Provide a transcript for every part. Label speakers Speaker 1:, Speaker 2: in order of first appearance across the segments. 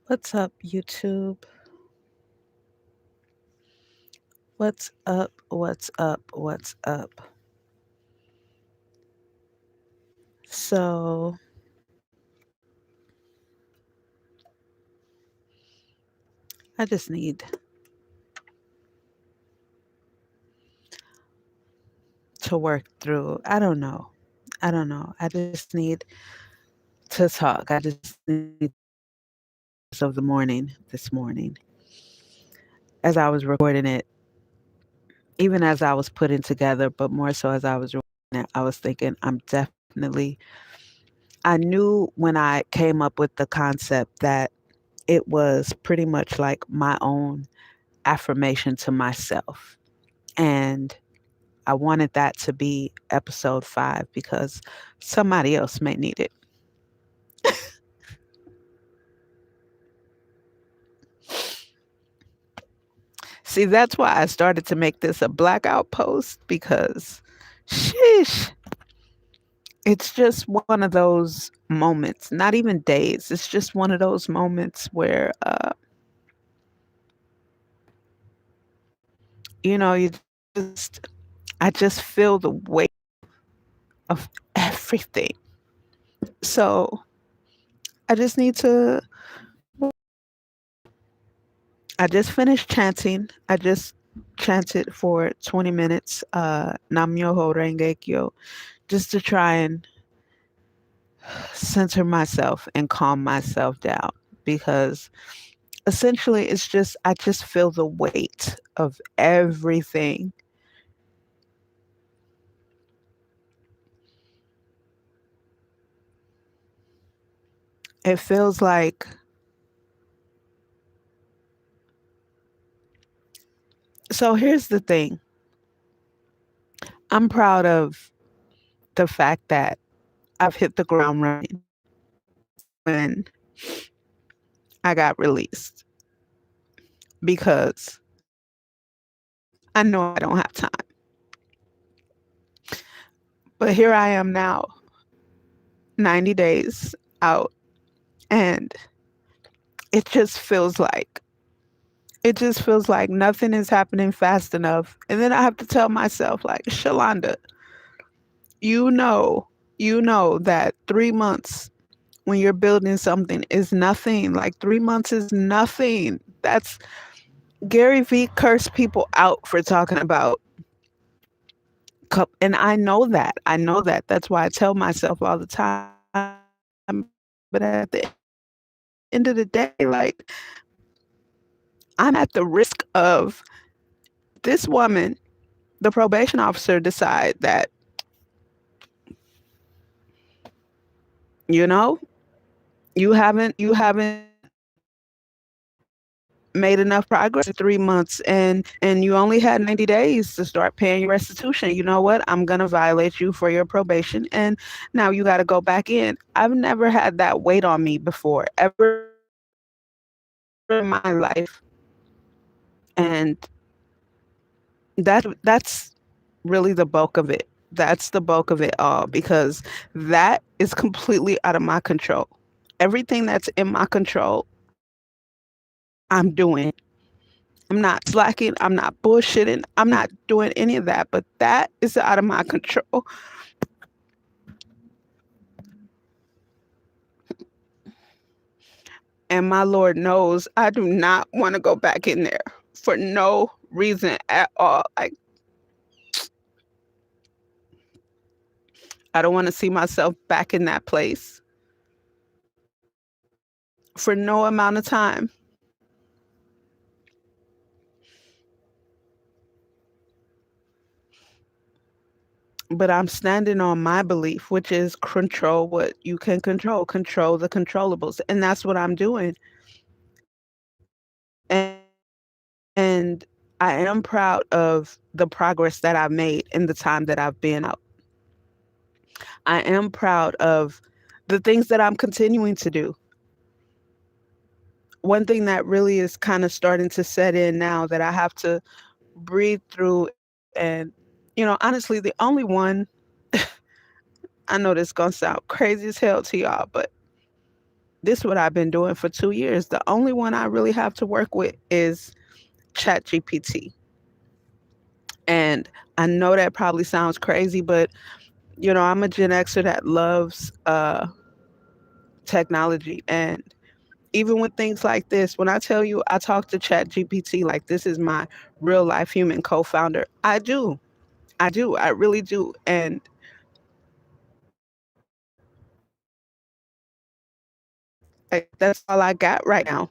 Speaker 1: What's up, YouTube? What's up? What's up? What's up? So, I just need to work through. I don't know. I don't know. I just need to talk. I just need to talk about the experience of the morning this morning. As I was recording it, even as I was putting together, but more so as I was recording it, I was thinking, I knew when I came up with the concept that it was pretty much like my own affirmation to myself. And I wanted that to be episode 5 because somebody else may need it. See, that's why I started to make this a blackout post because, sheesh, it's just one of those moments, not even days. It's just one of those moments where, I just feel the weight of everything. So I just need to I just finished chanting. I just chanted for 20 minutes, Nam Myoho Renge Kyo, just to try and center myself and calm myself down because essentially I just feel the weight of everything. It feels like, so here's the thing. I'm proud of the fact that I've hit the ground running when I got released because I know I don't have time. But here I am now, 90 days out, and it just feels like it just feels like nothing is happening fast enough. And then I have to tell myself, like, Shalonda, you know, you know that 3 months when you're building something is nothing. Like 3 months is nothing. That's Gary Vee cursed people out for talking about and I know that. I know that. That's why I tell myself all the time. But at the end of the day, like I'm at the risk of this woman, the probation officer, decide that, you know, you haven't made enough progress in 3 months and you only had 90 days to start paying your restitution. You know what? I'm gonna violate you for your probation and now you gotta go back in. I've never had that weight on me before, ever in my life. And that's really the bulk of it. That's the bulk of it all because that is completely out of my control. Everything that's in my control, I'm doing. I'm not slacking. I'm not bullshitting. I'm not doing any of that. But that is out of my control. And my Lord knows I do not want to go back in there for no reason at all. Like, I don't want to see myself back in that place for no amount of time. But I'm standing on my belief, which is control what you can control the controllables. And that's what I'm doing. And I am proud of the progress that I've made in the time that I've been out. I am proud of the things that I'm continuing to do. One thing that really is kind of starting to set in now that I have to breathe through and, honestly, the only one, I know this gonna sound crazy as hell to y'all, but This is what I've been doing for 2 years. The only one I really have to work with is Chat GPT. And I know that probably sounds crazy, but I'm a Gen Xer that loves technology. And even with things like this, when I tell you I talk to Chat GPT like this is my real life human co-founder, I do. I do. I really do. And like that's all I got right now.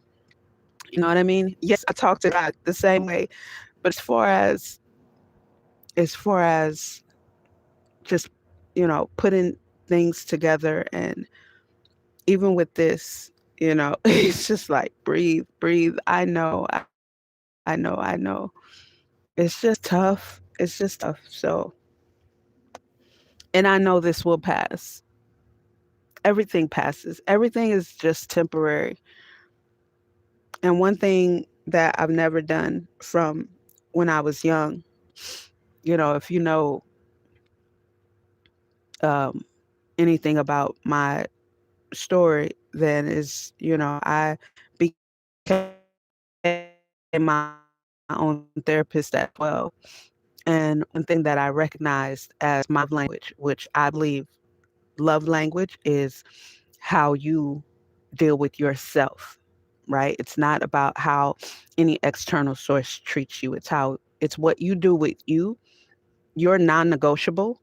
Speaker 1: You know what I mean? Yes, I talk to God the same way, but as far as just putting things together, and even with this, it's just like breathe, breathe. I know. It's just tough. It's just tough. So, and I know this will pass. Everything passes. Everything is just temporary. And one thing that I've never done from when I was young, if you know um, anything about my story, then is, I became my own therapist at 12. And one thing that I recognized as my love language, which I believe love language is how you deal with yourself, right? It's not about how any external source treats you. It's what you do with you, your non-negotiable,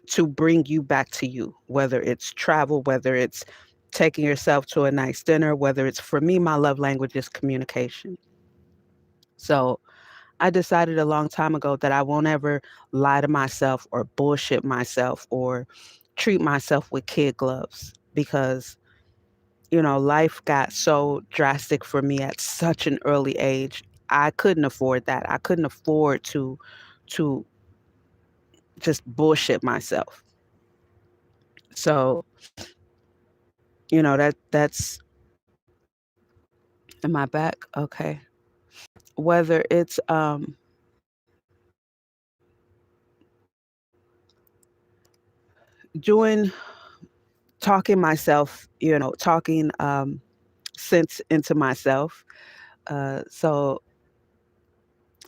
Speaker 1: to bring you back to you, whether it's travel, whether it's taking yourself to a nice dinner, whether it's, for me, my love language is communication. So I decided a long time ago that I won't ever lie to myself or bullshit myself or treat myself with kid gloves, because life got so drastic for me at such an early age. I couldn't afford that. I couldn't afford to just bullshit myself. So, that's, am I back? Okay. Whether it's doing talking myself, talking sense into myself. So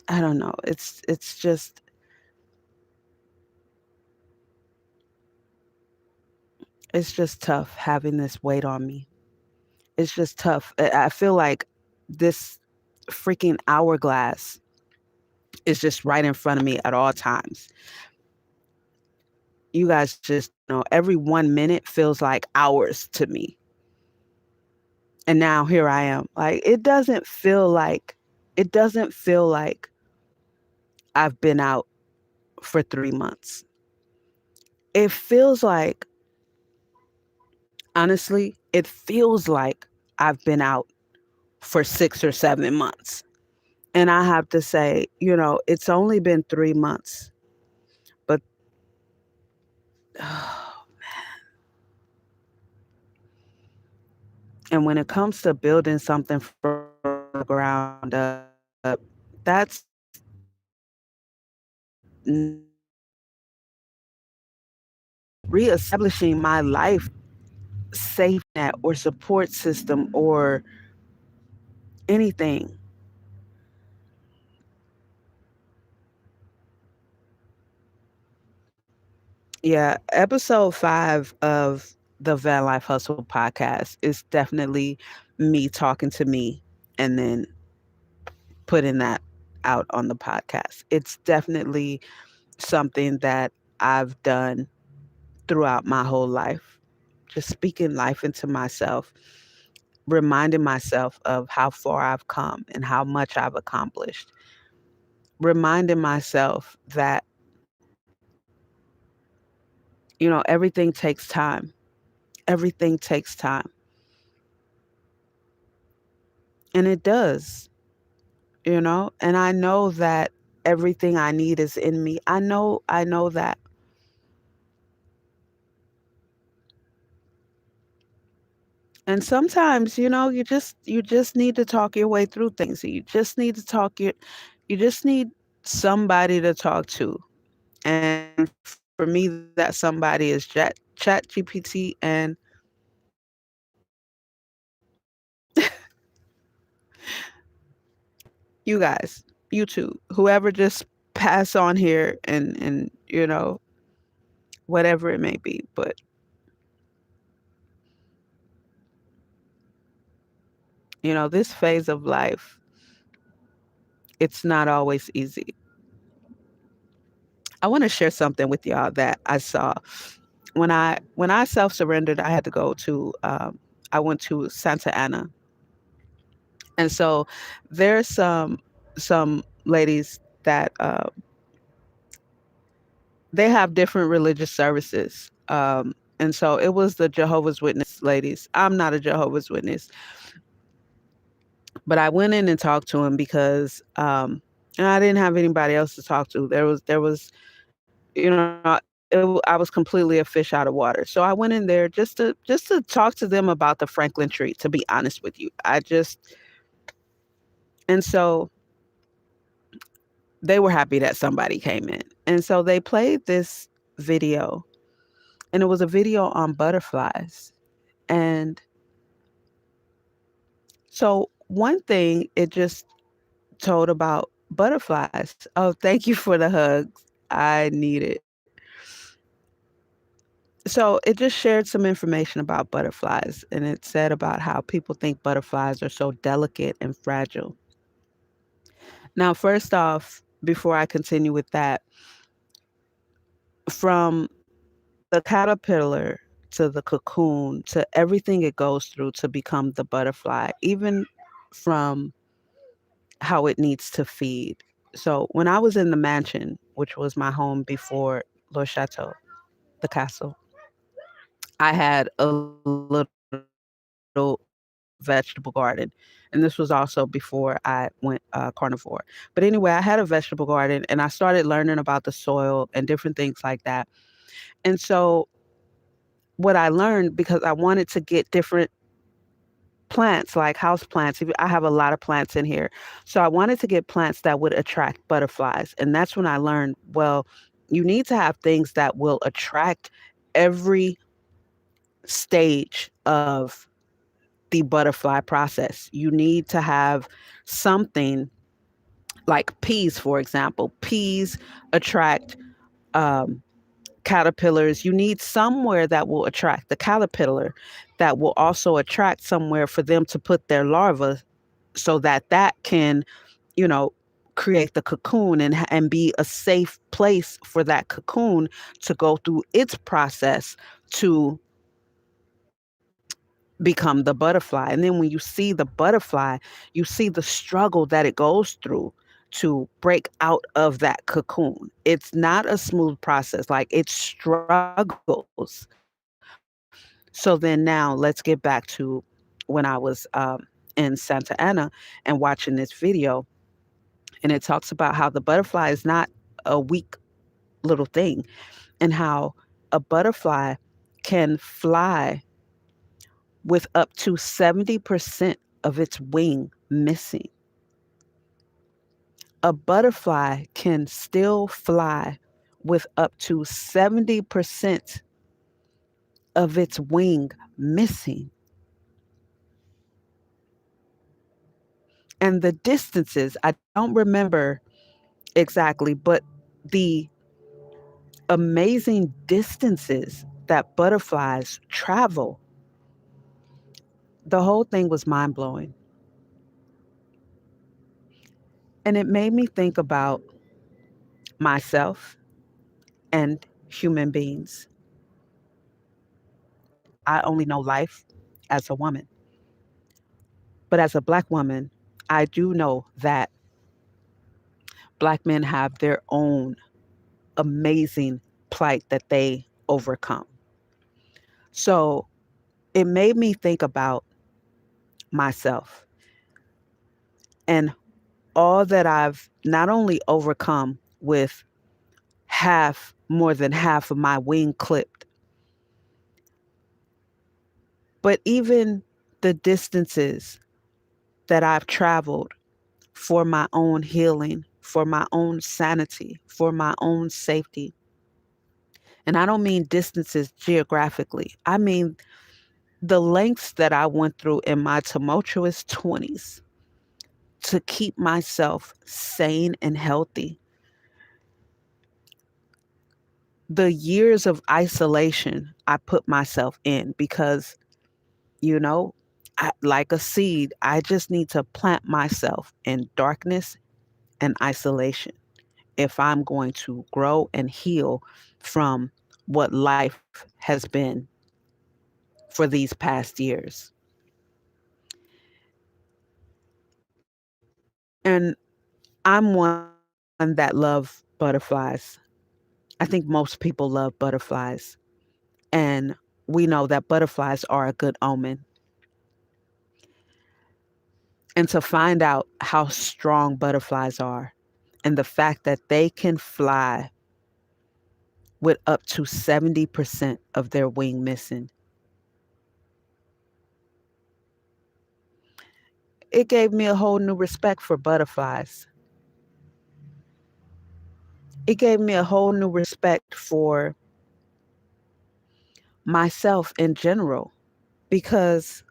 Speaker 1: I don't know. It's just tough having this weight on me. It's just tough. I feel like this freaking hourglass is just right in front of me at all times. You guys just know every 1 minute feels like hours to me. And now here I am. Like it doesn't feel like I've been out for 3 months. It feels like, honestly, it feels like I've been out for 6 or 7 months. And I have to say, it's only been 3 months, but and when it comes to building something from the ground up, that's reestablishing my life safety net or support system or anything. Yeah, episode 5 of the Van Life Hustle podcast is definitely me talking to me and then putting that out on the podcast. It's definitely something that I've done throughout my whole life. Just speaking life into myself, reminding myself of how far I've come and how much I've accomplished, reminding myself that, everything takes time. Everything takes time. And it does, and I know that everything I need is in me. I know that. And sometimes, you just need to talk your way through things. You just need somebody to talk to. And for me, that somebody is Chat GPT, and you guys, you too, whoever just pass on here and whatever it may be. But this phase of life, it's not always easy. I want to share something with y'all that I saw when I self surrendered. I had to go to I went to Santa Ana, and so there's some ladies that they have different religious services. And so it was the Jehovah's Witness ladies. I'm not a Jehovah's Witness, but I went in and talked to him because and I didn't have anybody else to talk to. There was I was completely a fish out of water. So I went in there just to talk to them about the Franklin tree, to be honest with you. And so they were happy that somebody came in. And so they played this video, and it was a video on butterflies. And so one thing it just told about butterflies. Oh, thank you for the hugs. I need it. So it just shared some information about butterflies, and it said about how people think butterflies are so delicate and fragile. Now, first off, before I continue with that, from the caterpillar to the cocoon to everything it goes through to become the butterfly, even from how it needs to feed. So when I was in the mansion, which was my home before Le Chateau, the castle, I had a little vegetable garden. And this was also before I went carnivore. But anyway, I had a vegetable garden and I started learning about the soil and different things like that. And so what I learned, because I wanted to get different plants, like house plants. I have a lot of plants in here. So I wanted to get plants that would attract butterflies. And that's when I learned, well, you need to have things that will attract every stage of the butterfly process. You need to have something like peas, for example. Peas attract um, caterpillars. You need somewhere that will attract the caterpillar, that will also attract somewhere for them to put their larvae, so that that can, you know, create the cocoon and be a safe place for that cocoon to go through its process to become the butterfly. And then when you see the butterfly, you see the struggle that it goes through to break out of that cocoon. It's not a smooth process, like it struggles. So then now let's get back to when I was in Santa Ana and watching this video. And it talks about how the butterfly is not a weak little thing, and how a butterfly can fly with up to 70% of its wing missing. A butterfly can still fly with up to 70% of its wing missing. And the distances, I don't remember exactly, but the amazing distances that butterflies travel, the whole thing was mind blowing. And it made me think about myself and human beings. I only know life as a woman, but as a Black woman, I do know that Black men have their own amazing plight that they overcome. So it made me think about myself and all that I've not only overcome with more than half of my wing clipped, but even the distances that I've traveled for my own healing, for my own sanity, for my own safety. And I don't mean distances geographically, I mean the lengths that I went through in my tumultuous 20s to keep myself sane and healthy. The years of isolation I put myself in because, you know, like a seed, I just need to plant myself in darkness and isolation if I'm going to grow and heal from what life has been for these past years. And I'm one that love butterflies. I think most people love butterflies. And we know that butterflies are a good omen. And to find out how strong butterflies are and the fact that they can fly with up to 70% of their wing missing, it gave me a whole new respect for butterflies. It gave me a whole new respect for myself in general because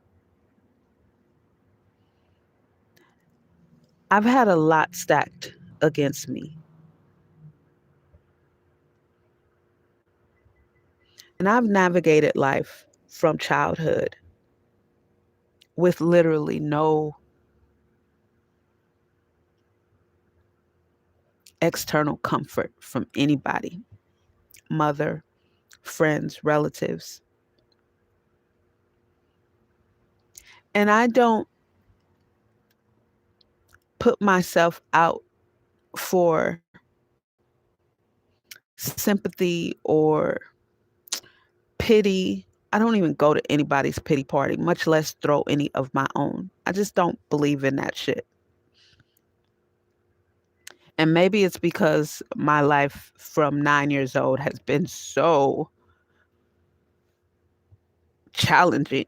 Speaker 1: I've had a lot stacked against me. And I've navigated life from childhood with literally no external comfort from anybody, mother, friends, relatives. And I don't put myself out for sympathy or pity. I don't even go to anybody's pity party, much less throw any of my own. I just don't believe in that shit. And maybe it's because my life from 9 years old has been so challenging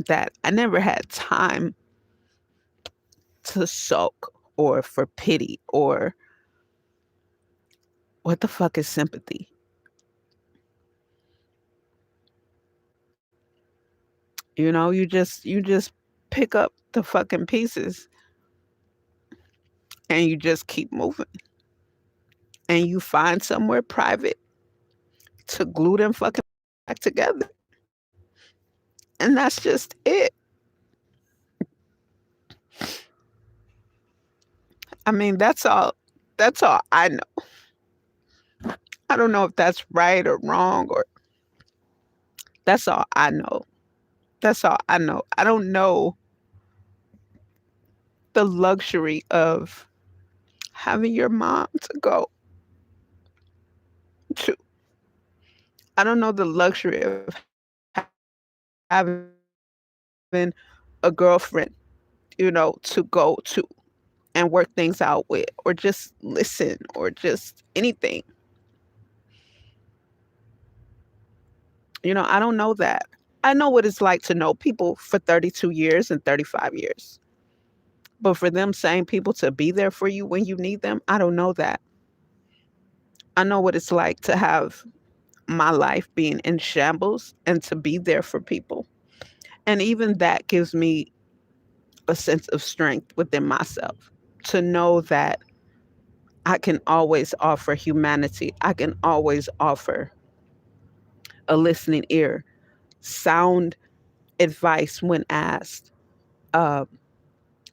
Speaker 1: that I never had time to sulk or for pity or what the fuck is sympathy? You just pick up the fucking pieces and you just keep moving and you find somewhere private to glue them fucking back together. And that's just it. I mean, that's all I know. I don't know if that's right or wrong or that's all I know. That's all I know. I don't know the luxury of having your mom to go to. I don't know the luxury of having a girlfriend, to go to and work things out with, or just listen, or just anything. I don't know that. I know what it's like to know people for 32 years and 35 years. But for them same people to be there for you when you need them, I don't know that. I know what it's like to have my life being in shambles and to be there for people. And even that gives me a sense of strength within myself to know that I can always offer humanity. I can always offer a listening ear, sound advice when asked, uh,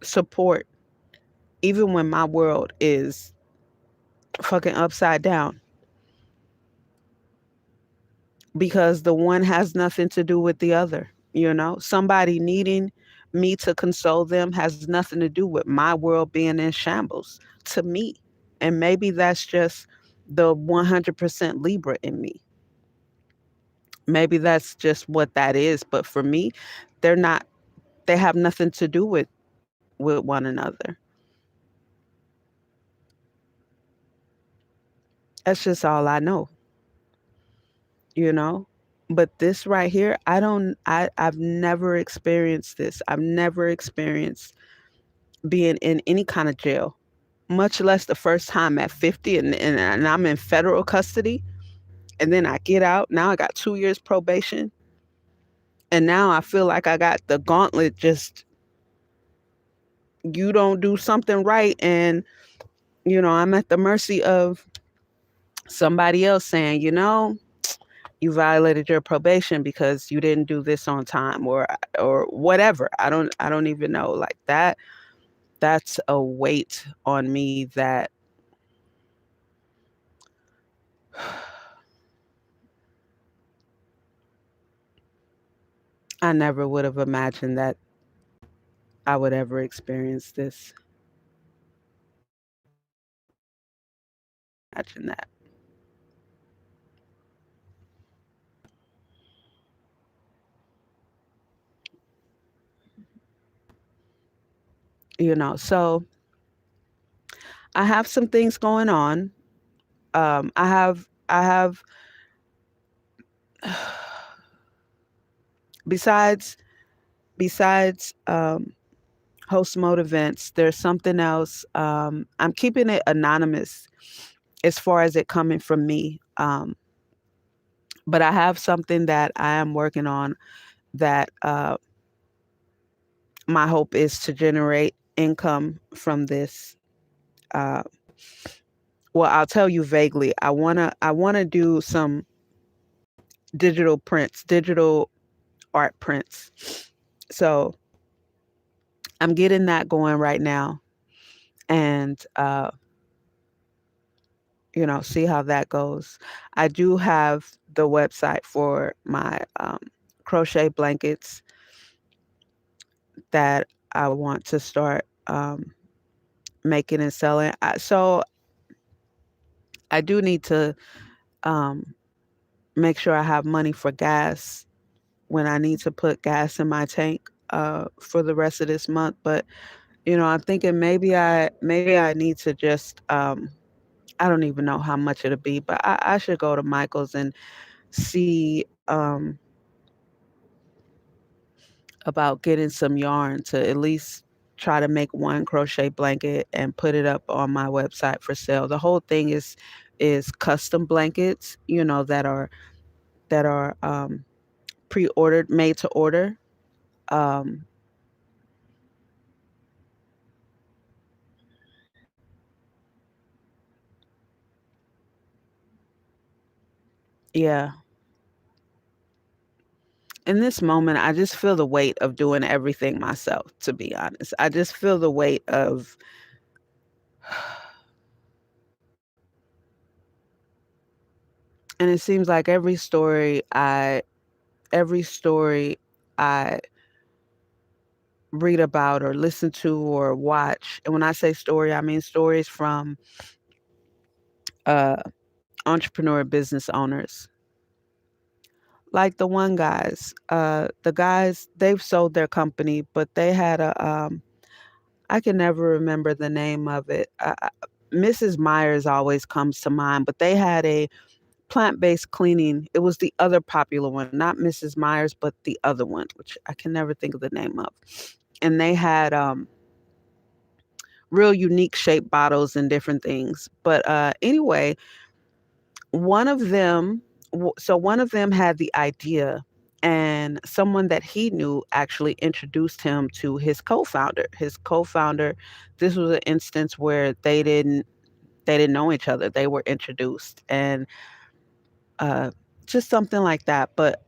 Speaker 1: support, even when my world is fucking upside down, because the one has nothing to do with the other. Somebody needing me to console them has nothing to do with my world being in shambles to me. And maybe that's just the 100% Libra in me. Maybe that's just what that is. But for me, they're not, they have nothing to do with one another. That's just all I know, you know? But this right here, I've never experienced this. I've never experienced being in any kind of jail, much less the first time at 50 and I'm in federal custody. And then I get out. Now I got 2 years probation. And now I feel like I got the gauntlet just you don't do something right, and I'm at the mercy of somebody else saying, you violated your probation because you didn't do this on time, or whatever. I don't even know, like that. That's a weight on me that I never would have imagined that I would ever experience this. Imagine that. So I have some things going on. I have besides besides host mode events, there's something else. I'm keeping it anonymous as far as it coming from me. But I have something that I am working on that my hope is to generate income from this. Uh, well, I'll tell you vaguely. I wanna do some digital prints, digital art prints. So I'm getting that going right now, and see how that goes. I do have the website for my crochet blankets that I want to start making and selling. So I do need to um, make sure I have money for gas when I need to put gas in my tank for the rest of this month. But I'm thinking maybe I need to just I don't even know how much it'll be, but I should go to Michael's and see about getting some yarn to at least try to make one crochet blanket and put it up on my website for sale. The whole thing is custom blankets, that are pre-ordered, made to order. Um, yeah. In this moment, I just feel the weight of doing everything myself, to be honest. I just feel the weight of, and it seems like every story I read about or listen to or watch. And when I say story, I mean stories from uh, entrepreneur business owners. Like the guys, they've sold their company, but they had I can never remember the name of it. Mrs. Myers always comes to mind, but they had a plant-based cleaning. It was the other popular one, not Mrs. Myers, but the other one, which I can never think of the name of. And they had real unique shaped bottles and different things. But anyway, one of them, one of them had the idea, and someone that he knew actually introduced him to his co-founder. His co-founder, this was an instance where they didn't know each other. They were introduced, and uh, just something like that. But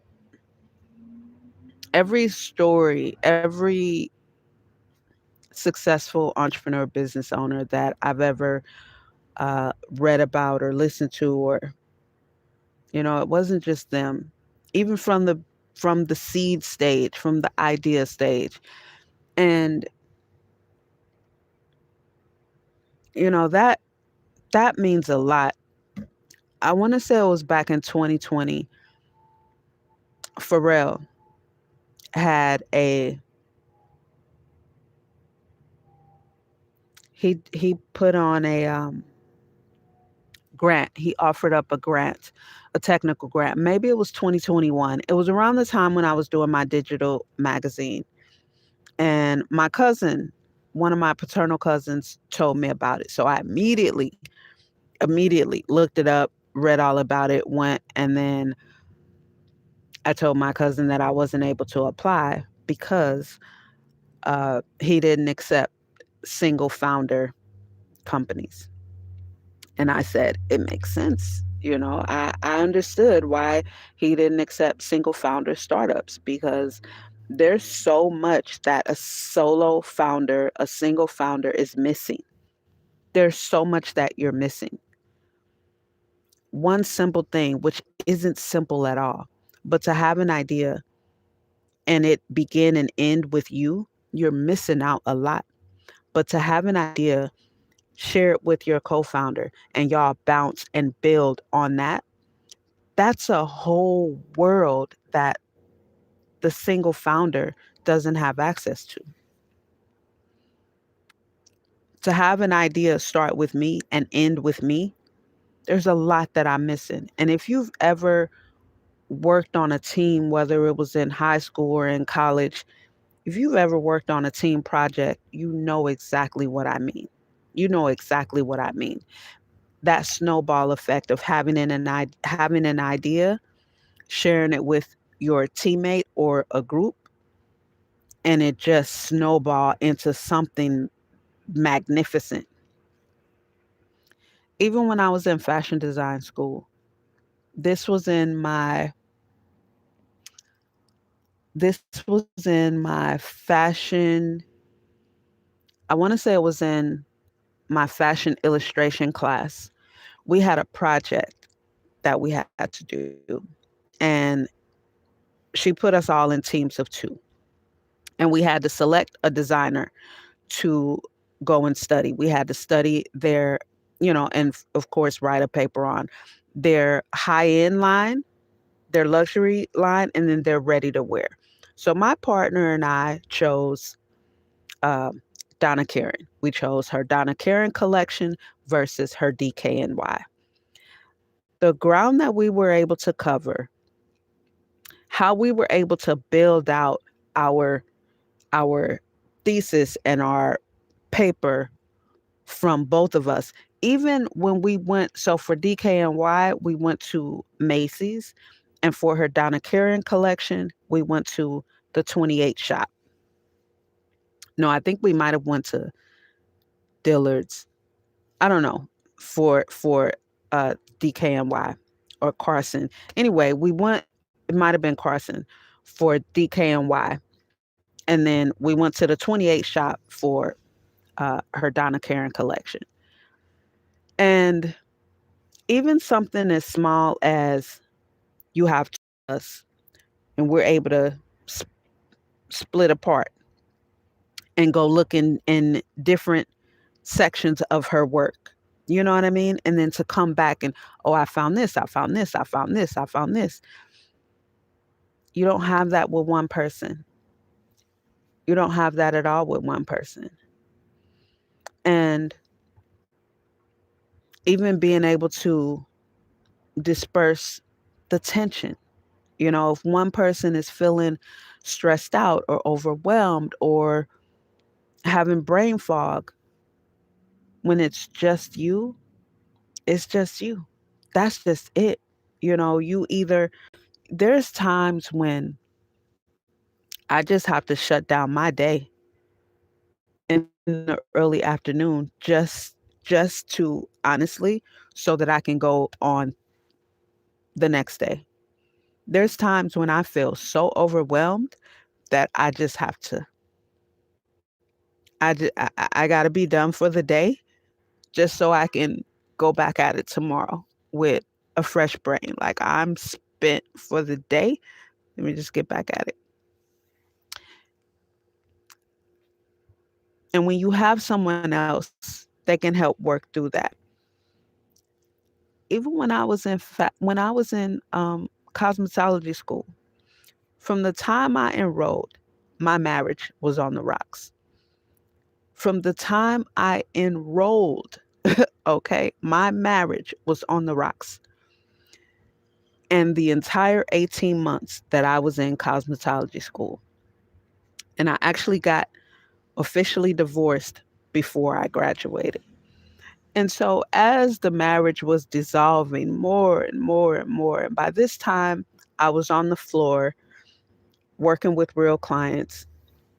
Speaker 1: every story, every successful entrepreneur business owner that I've ever read about or listened to, or it wasn't just them. Even from the seed stage, from the idea stage, and that means a lot. I want to say it was back in 2020. Pharrell had a he put on a grant. He offered up a grant, a technical grant. Maybe it was 2021. It was around the time when I was doing my digital magazine. And my cousin, one of my paternal cousins, told me about it. So I immediately looked it up, read all about it, went, and then I told my cousin that I wasn't able to apply because he didn't accept. single founder companies. And I said, it makes sense. I understood why he didn't accept single founder startups, because there's so much that a solo founder, a single founder is missing. There's so much that you're missing. One simple thing, which isn't simple at all, but to have an idea and it begin and end with you, you're missing out a lot. But to have an idea, share it with your co founder, and y'all bounce and build on that, that's a whole world that the single founder doesn't have access to. To have an idea start with me and end with me, there's a lot that I'm missing. And if you've ever worked on a team, whether it was in high school or in college, if you've ever worked on a team project, you know exactly what I mean. You know exactly what I mean. That snowball effect of having an idea, sharing it with your teammate or a group, and it just snowball into something magnificent. Even when I was in fashion design school, this was in my this was in my fashion, I want to say it was in my fashion illustration class. We had a project that we had to do, and she put us all in teams of two, and we had to select a designer to go and study. We had to study their, and of course, write a paper on their high end line, their luxury line, and then their ready to wear. So my partner and I chose um, Donna Karen. We chose her Donna Karen collection versus her DKNY. The ground that we were able to cover, how we were able to build out our our thesis and our paper from both of us. Even when we went, so for DKNY, we went to Macy's, and for her Donna Karen collection, we went to the 28 shop. No, I think we might have went to Dillard's. I don't know, for DKNY or Carson. Anyway, we went. It might have been Carson for DKNY, and then we went to the 28 shop for her Donna Karen collection. And even something as small as you have us, and we're able to s- split apart and go look in different sections of her work. You know what I mean? And then to come back and, oh, I found this, I found this, I found this, I found this. You don't have that with one person. You don't have that at all with one person. And even being able to disperse the tension. If one person is feeling stressed out or overwhelmed or having brain fog, when it's just you, it's just you. That's just it. You either, there's times when I just have to shut down my day in the early afternoon just to honestly, so that I can go on the next day. There's times when I feel so overwhelmed that I just have to I got to be done for the day, just so I can go back at it tomorrow with a fresh brain. Like, I'm spent for the day. Let me just get back at it. And when you have someone else that can help work through that, even when I was in cosmetology school, from the time I enrolled, my marriage was on the rocks. From the time I enrolled, okay, my marriage was on the rocks. And the entire 18 months that I was in cosmetology school. And I actually got officially divorced before I graduated. And so as the marriage was dissolving more and more and more, and by this time I was on the floor working with real clients,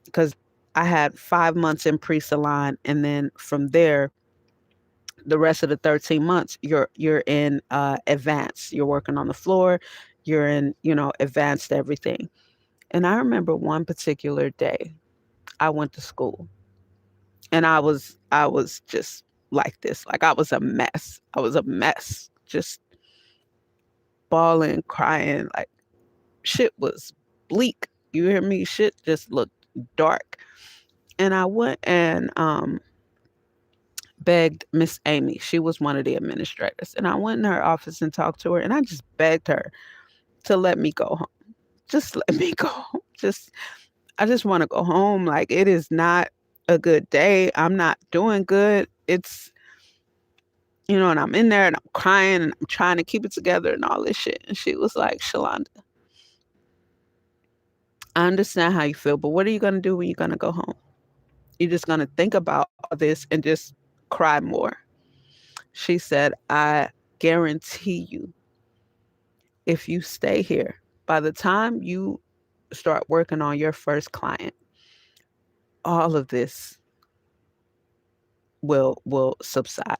Speaker 1: because I had 5 months in pre-salon, and then from there, the rest of the 13 months, you're in advanced. You're working on the floor. You're in, advanced everything. And I remember one particular day, I went to school, and I was just like this. Like, I was a mess. I was a mess. Just bawling, crying. Like, shit was bleak. You hear me? Shit just looked dark. And I went and begged Miss Amy. She was one of the administrators. And I went in her office and talked to her, and I just begged her to let me go home. Just let me go home. I just want to go home. Like, it is not a good day. I'm not doing good. And I'm in there and I'm crying and I'm trying to keep it together and all this shit. And she was like, Shalonda, I understand how you feel, but what are you going to do when you're going to go home? You're just going to think about all this and just cry more. She said, I guarantee you, if you stay here, by the time you start working on your first client, all of this will subside.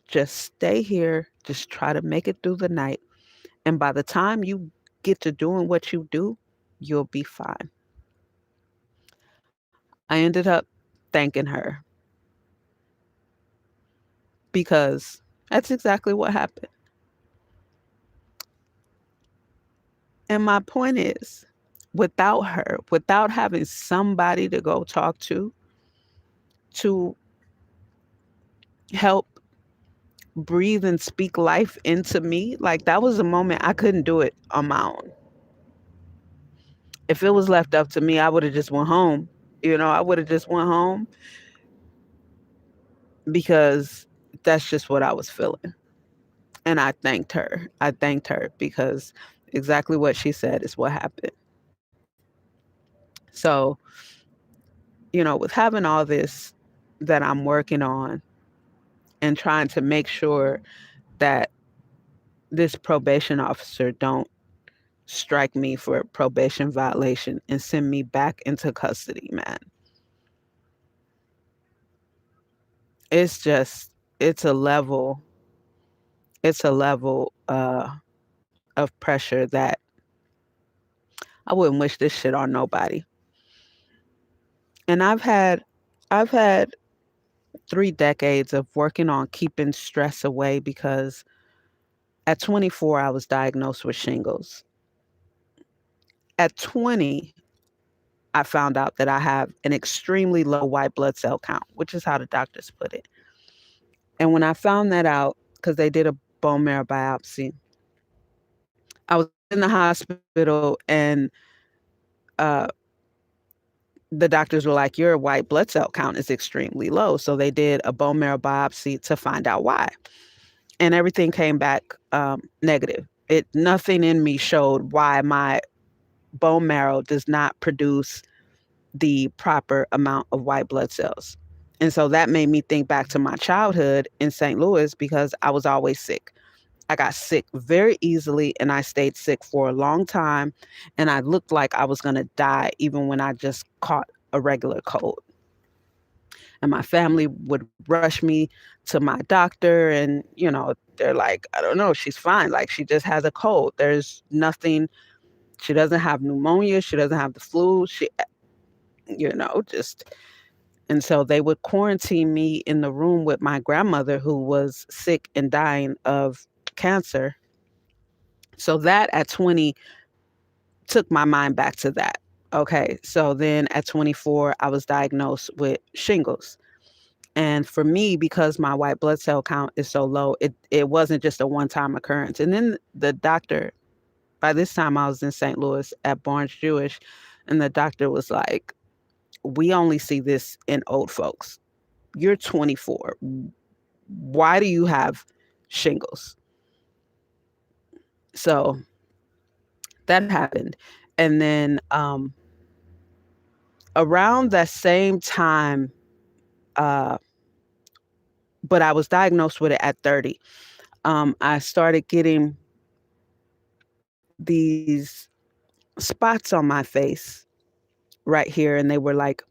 Speaker 1: Just stay here, just try to make it through the night, and by the time you get to doing what you do, you'll be fine. I ended up thanking her because that's exactly what happened. And my point is, without her, without having somebody to go talk to help breathe and speak life into me, like, that was a moment I couldn't do it on my own. If it was left up to me, I would have just went home. I would have just went home because that's just what I was feeling. And I thanked her. I thanked her because exactly what she said is what happened. So, with having all this that I'm working on and trying to make sure that this probation officer don't strike me for a probation violation and send me back into custody, man. It's just it's a level it's a level of pressure that I wouldn't wish this shit on nobody. And I've had 3 decades of working on keeping stress away because at 24 I was diagnosed with shingles. At 20, I found out that I have an extremely low white blood cell count, which is how the doctors put it. And when I found that out, because they did a bone marrow biopsy, I was in the hospital and uh, the doctors were like, your white blood cell count is extremely low. So they did a bone marrow biopsy to find out why. And everything came back negative. Nothing in me showed why my bone marrow does not produce the proper amount of white blood cells. And so that made me think back to my childhood in St. Louis because I was always sick. I got sick very easily and I stayed sick for a long time. And I looked like I was going to die even when I just caught a regular cold. And my family would rush me to my doctor, and, they're like, I don't know, she's fine. Like, she just has a cold. There's nothing. She doesn't have pneumonia. She doesn't have the flu. Just. And so they would quarantine me in the room with my grandmother who was sick and dying of cancer. So that at 20 took my mind back to that. Okay. So then at 24, I was diagnosed with shingles. And for me, because my white blood cell count is so low, it wasn't just a one-time occurrence. And then the doctor, by this time I was in St. Louis at Barnes Jewish, and the doctor was like, we only see this in old folks. You're 24. Why do you have shingles? So that happened. And then around that same time, uh, but I was diagnosed with it at 30. I started getting these spots on my face right here, and they were like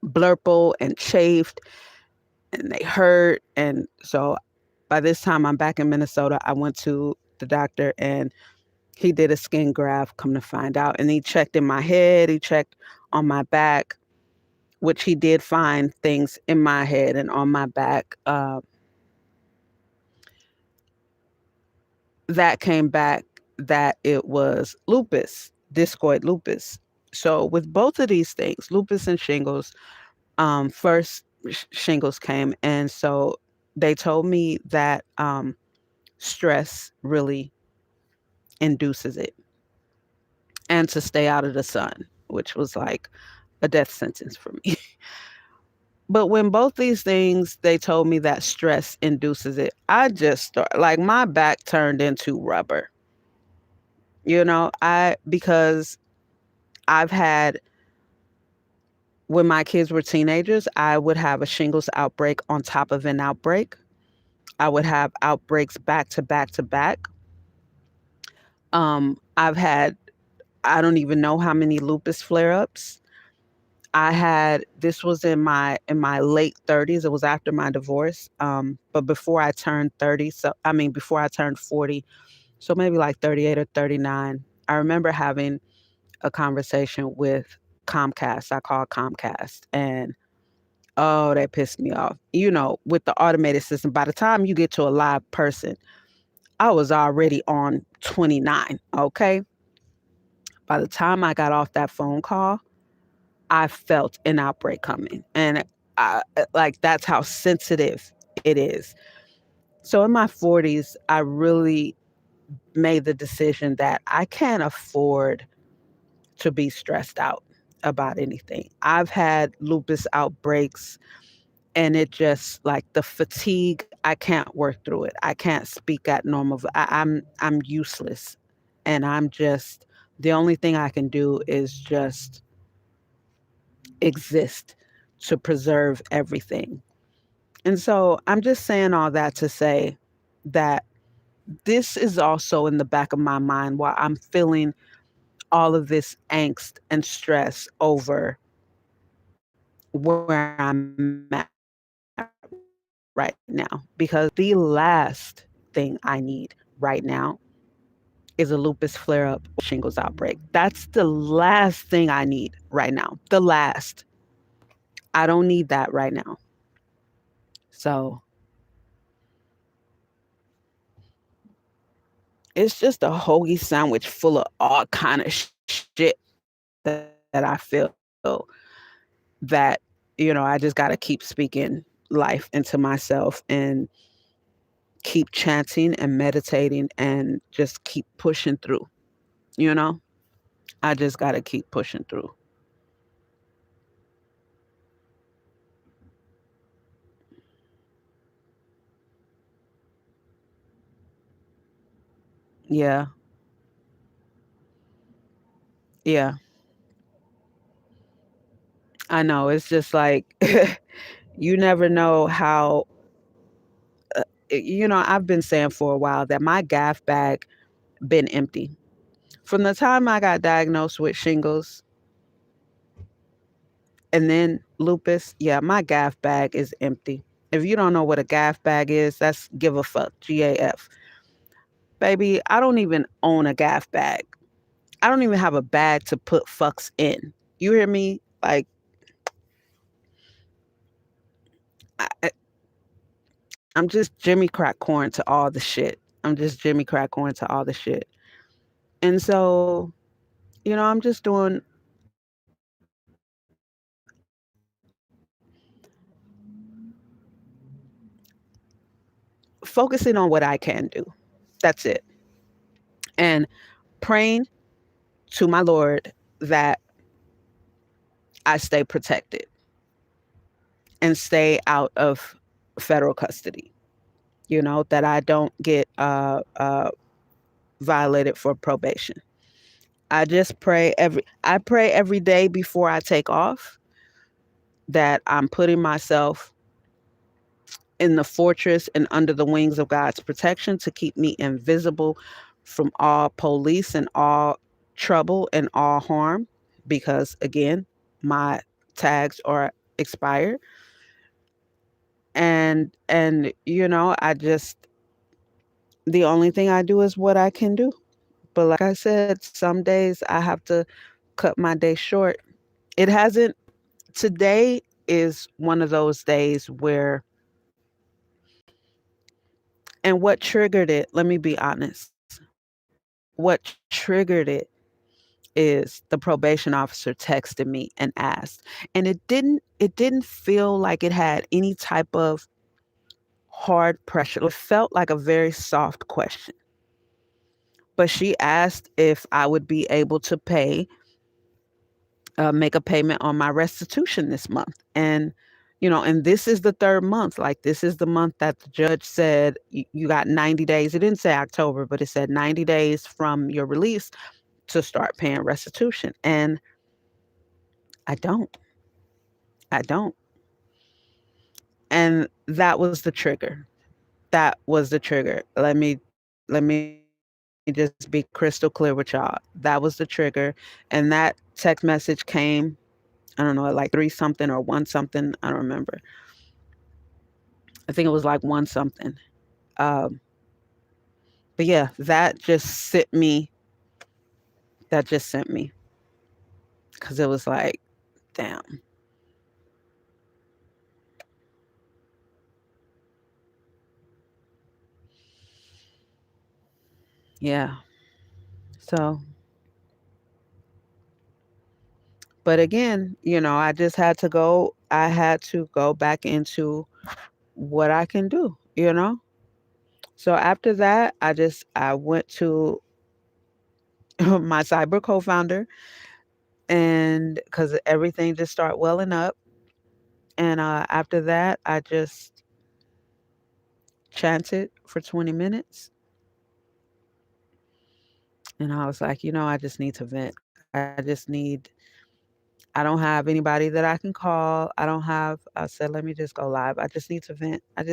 Speaker 1: blurple and chafed and they hurt. And so by this time I'm back in Minnesota. I went to the doctor and he did a skin graft, come to find out. And he checked in my head, he checked on my back, which he did find things in my head and on my back. That came back that it was lupus, discoid lupus. So with both of these things, lupus and shingles, first shingles came, and so they told me that stress really induces it, and to stay out of the sun, which was like a death sentence for me. But when both these things, they told me that stress induces it, I just like my back turned into rubber. Because I've had when my kids were teenagers, I would have a shingles outbreak on top of an outbreak. I would have outbreaks back to back to back. I've had I don't even know how many lupus flare-ups. This was in my late 30s. It was after my divorce. But before I turned 30, so I mean before I turned 40, so maybe like 38 or 39, I remember having a conversation with Comcast. I called Comcast and oh, that pissed me off. With the automated system, by the time you get to a live person, I was already on 29. Okay. By the time I got off that phone call, I felt an outbreak coming. And like that's how sensitive it is. So in my 40s, I really made the decision that I can't afford to be stressed out about anything. I've had lupus outbreaks and it just like the fatigue, I can't work through it. I can't speak at normal. I'm useless. And I'm just the only thing I can do is just exist to preserve everything. And so I'm just saying all that to say that this is also in the back of my mind while I'm feeling all of this angst and stress over where I'm at right now. Because the last thing I need right now is a lupus flare up or a shingles outbreak. That's the last thing I need right now. The last. I don't need that right now. So it's just a hoagie sandwich full of all kind of shit that I feel that, I just got to keep speaking life into myself and keep chanting and meditating and just keep pushing through, you know? I just got to keep pushing through. Yeah. Yeah. I know. It's just like you never know how I've been saying for a while that my gaff bag been empty. From the time I got diagnosed with shingles and then lupus, yeah, my gaff bag is empty. If you don't know what a gaff bag is, that's give a fuck, GAF. Baby, I don't even own a gaff bag. I don't even have a bag to put fucks in. You hear me? Like, I'm just Jimmy Crack Corn to all the shit. I'm just Jimmy Crack Corn to all the shit. And so, I'm just doing focusing on what I can do. That's it. And praying to my Lord that I stay protected and stay out of federal custody. That I don't get violated for probation. I pray every day before I take off that I'm putting myself in the fortress and under the wings of God's protection to keep me invisible from all police and all trouble and all harm. Because again, my tags are expire. And I just, the only thing I do is what I can do. But like I said, some days I have to cut my day short. It hasn't Today is one of those days where, and what triggered it, let me be honest. What triggered it is the probation officer texted me and asked. And it didn't feel like it had any type of hard pressure. It felt like a very soft question. But she asked if I would be able to make a payment on my restitution this month. And this is the third month. Like, this is the month that the judge said you got 90 days. It didn't say October, but it said 90 days from your release to start paying restitution. And I don't. I don't. And that was the trigger. That was the trigger. Let me just be crystal clear with y'all. That was the trigger. And that text message came, I don't know, at like three something or one something. I don't remember. I think it was like one something. Um, but yeah, that just sent me because it was like, damn, yeah. So, but again, I had to go back into what I can do. So after that, I went to my cyber co-founder, and because everything just started welling up. And after that, I just chanted for 20 minutes. And I was like, I just need to vent. I don't have anybody that I can call. I said, let me just go live. I just need to vent. I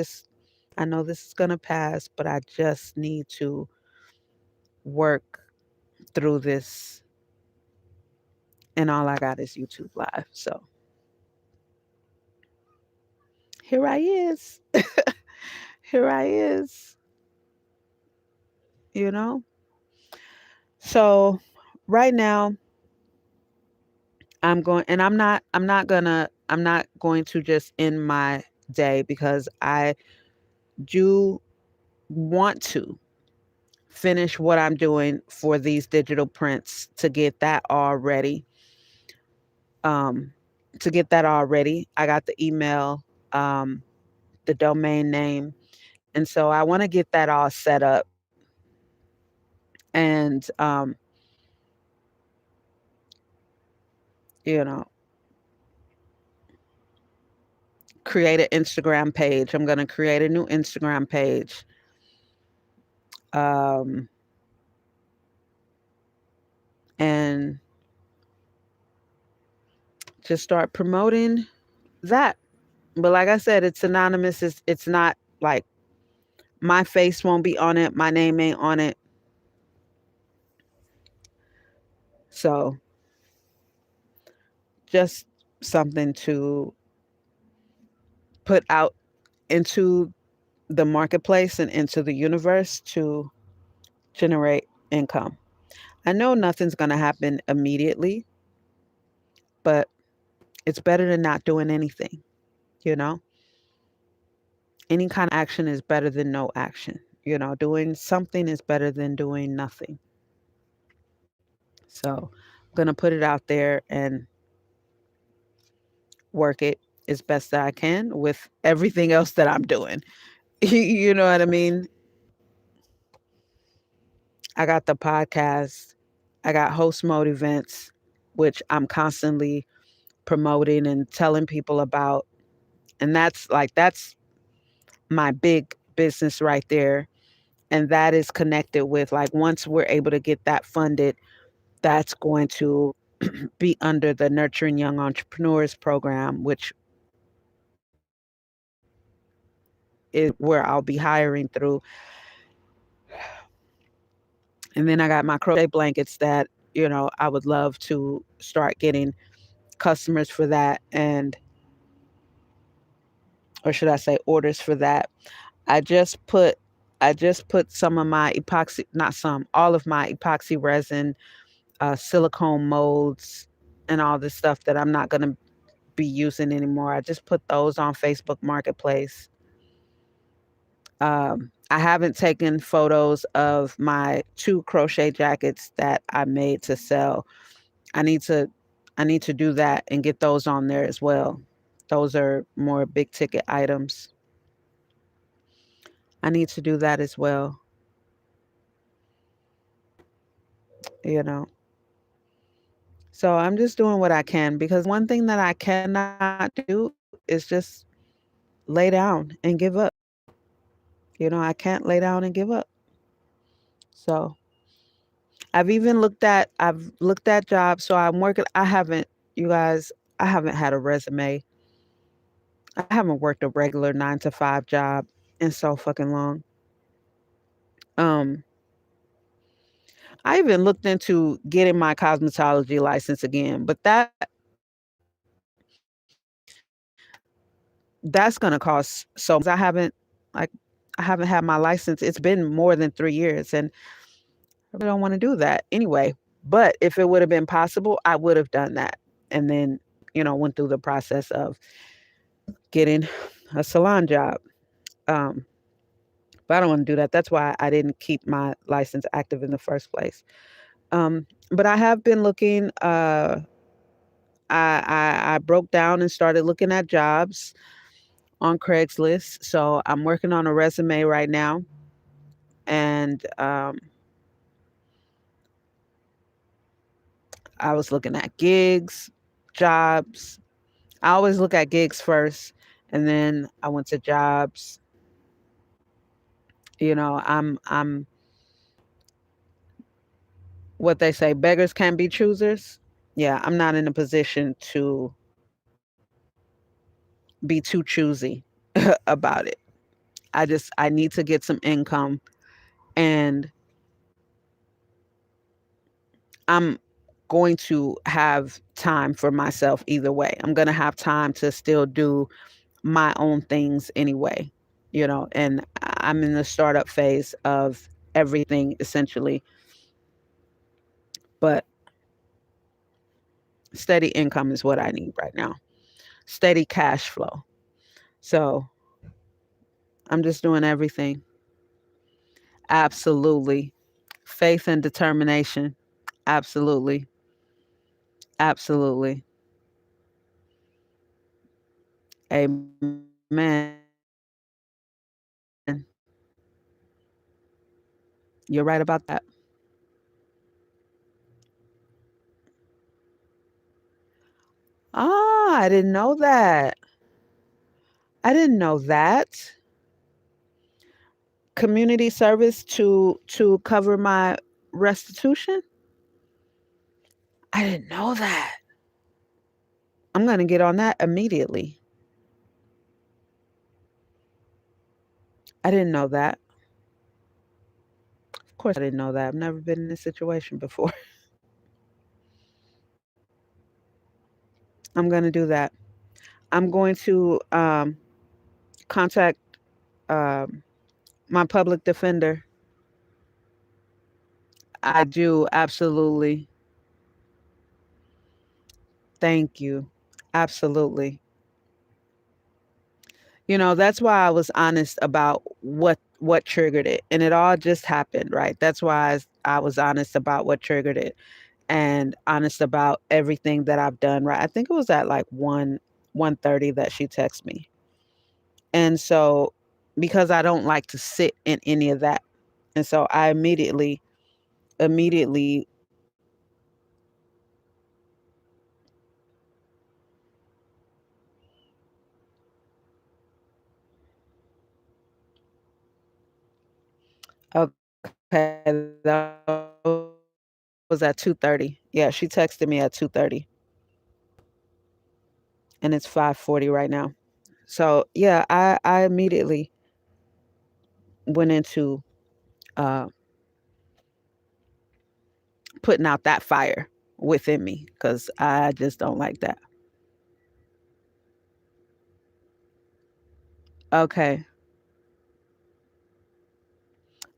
Speaker 1: know this is going to pass, but I just need to work through this. And all I got is YouTube Live. So here I is. Here I is, you know? So right now I'm not going to just end my day, because I do want to finish what I'm doing for these digital prints to get that all ready. Um, to get that all ready, I got the email, um, the domain name, and so I want to get that all set up and you know, create an Instagram page. I'm going to create a new Instagram page. Um, and just start promoting that. But like I said, it's anonymous. It's not like my face won't be on it. My name ain't on it. So just something to put out into the marketplace and into the universe to generate income. I know nothing's going to happen immediately, but it's better than not doing anything, you know? Any kind of action is better than no action. Doing something is better than doing nothing. So I'm going to put it out there and work it as best that I can with everything else that I'm doing. You know what I mean? I got the podcast, I got host mode events, which I'm constantly promoting and telling people about. And that's my big business right there. And that is connected with, like, once we're able to get that funded, that's going to be under the Nurturing Young Entrepreneurs program, which is where I'll be hiring through. And then I got my crochet blankets that, I would love to start getting customers for that. And or should I say orders for that. I just put I just put some of my epoxy, not some, all of my epoxy resin, silicone molds, and all this stuff that I'm not going to be using anymore. I just put those on Facebook Marketplace. I haven't taken photos of my two crochet jackets that I made to sell. I need to I need to do that and get those on there as well. Those are more big ticket items. I need to do that as well, you know. So I'm just doing what I can because one thing that I cannot do is just lay down and give up. I can't lay down and give up. So I've looked at jobs. So I'm working. I haven't, you guys, I haven't had a resume. I haven't worked a regular 9 to 5 job in so fucking long. Um, I even looked into getting my cosmetology license again, but that's gonna cost so much because like I haven't had my license. It's been more than 3 years, and I really don't want to do that anyway. But if it would have been possible, I would have done that, and then went through the process of getting a salon job. Um, but I don't want to do that. That's why I didn't keep my license active in the first place. But I have been looking. I broke down and started looking at jobs on Craigslist. So I'm working on a resume right now, and I was looking at gigs, jobs. I always look at gigs first, and then I went to jobs. I'm what they say, beggars can't be choosers. Yeah, I'm not in a position to be too choosy about it. I need to get some income, and I'm going to have time for myself either way. I'm going to have time to still do my own things anyway, and I'm in the startup phase of everything essentially, but steady income is what I need right now. Steady cash flow. So I'm just doing everything. Absolutely. Faith and determination. Absolutely. Absolutely. Amen. You're right about that. Ah, I didn't know that. I didn't know that. Community service to cover my restitution? I didn't know that. I'm going to get on that immediately. I didn't know that. Of course I didn't know that. I've never been in this situation before. I'm going to do that. I'm going to contact um, my public defender. I do absolutely. Thank you. Absolutely. That's why I was honest about what triggered it, and it all just happened, right? That's why I was honest about what triggered it, and honest about everything that I've done. Right? I think it was at like 1:30 that she texted me, and so because I don't like to sit in any of that, and so I immediately. Okay, that was at 2:30. Yeah, she texted me at 2:30, and it's 5:40 right now. So yeah, I immediately went into uh, putting out that fire within me because I just don't like that. Okay.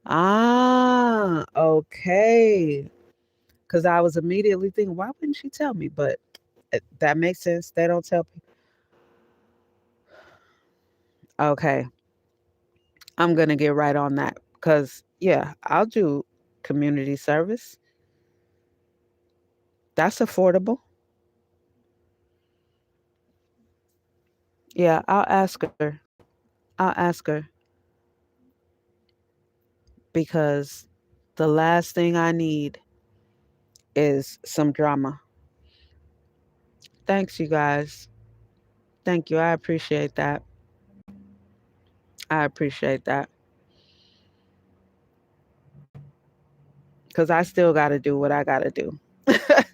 Speaker 1: Ah, okay. Because I was immediately thinking, why wouldn't she tell me? But that makes sense. They don't tell people. Okay. I'm going to get right on that. Because, yeah, I'll do community service. That's affordable. Yeah, I'll ask her. I'll ask her because the last thing I need is some drama. Thanks, you guys. Thank you. I appreciate that. I appreciate that. Because I still got to do what I got to do. I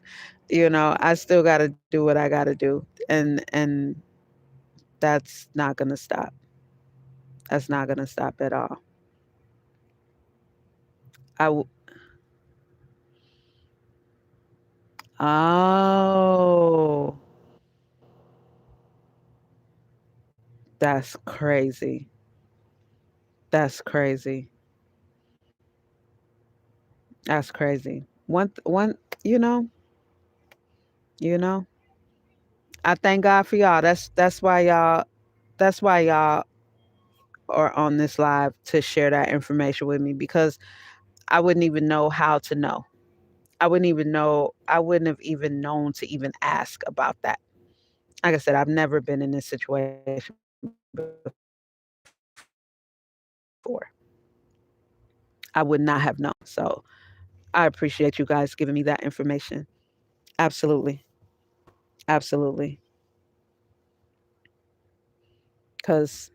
Speaker 1: still got to do what I got to do. And that's not going to stop. That's not going to stop at all. I w- oh, that's crazy. That's crazy. That's crazy. One, you know, you know. I thank God for y'all. That's why y'all are on this live to share that information with me because I wouldn't even know how to know. I wouldn't have even known to even ask about that. Like I said, I've never been in this situation before. I would not have known. So I appreciate you guys giving me that information. Absolutely. Absolutely. Because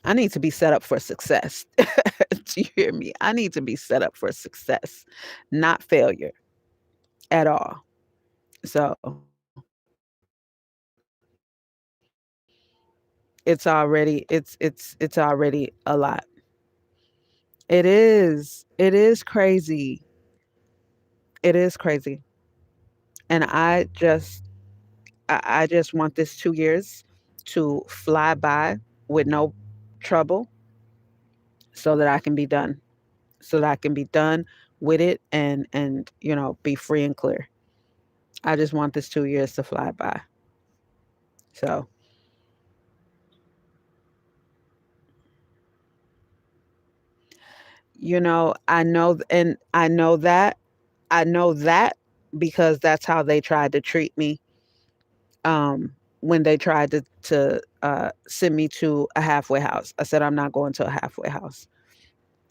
Speaker 1: I need to be set up for success. Do you hear me? I need to be set up for success, not failure at all. So it's already a lot. It is. It is crazy. It is crazy. And I just want this 2 years to fly by with no trouble so that I can be done. So that I can be done with it and be free and clear. I just want this 2 years to fly by. So, and I know that because that's how they tried to treat me when they tried to send me to a halfway house. I said, I'm not going to a halfway house.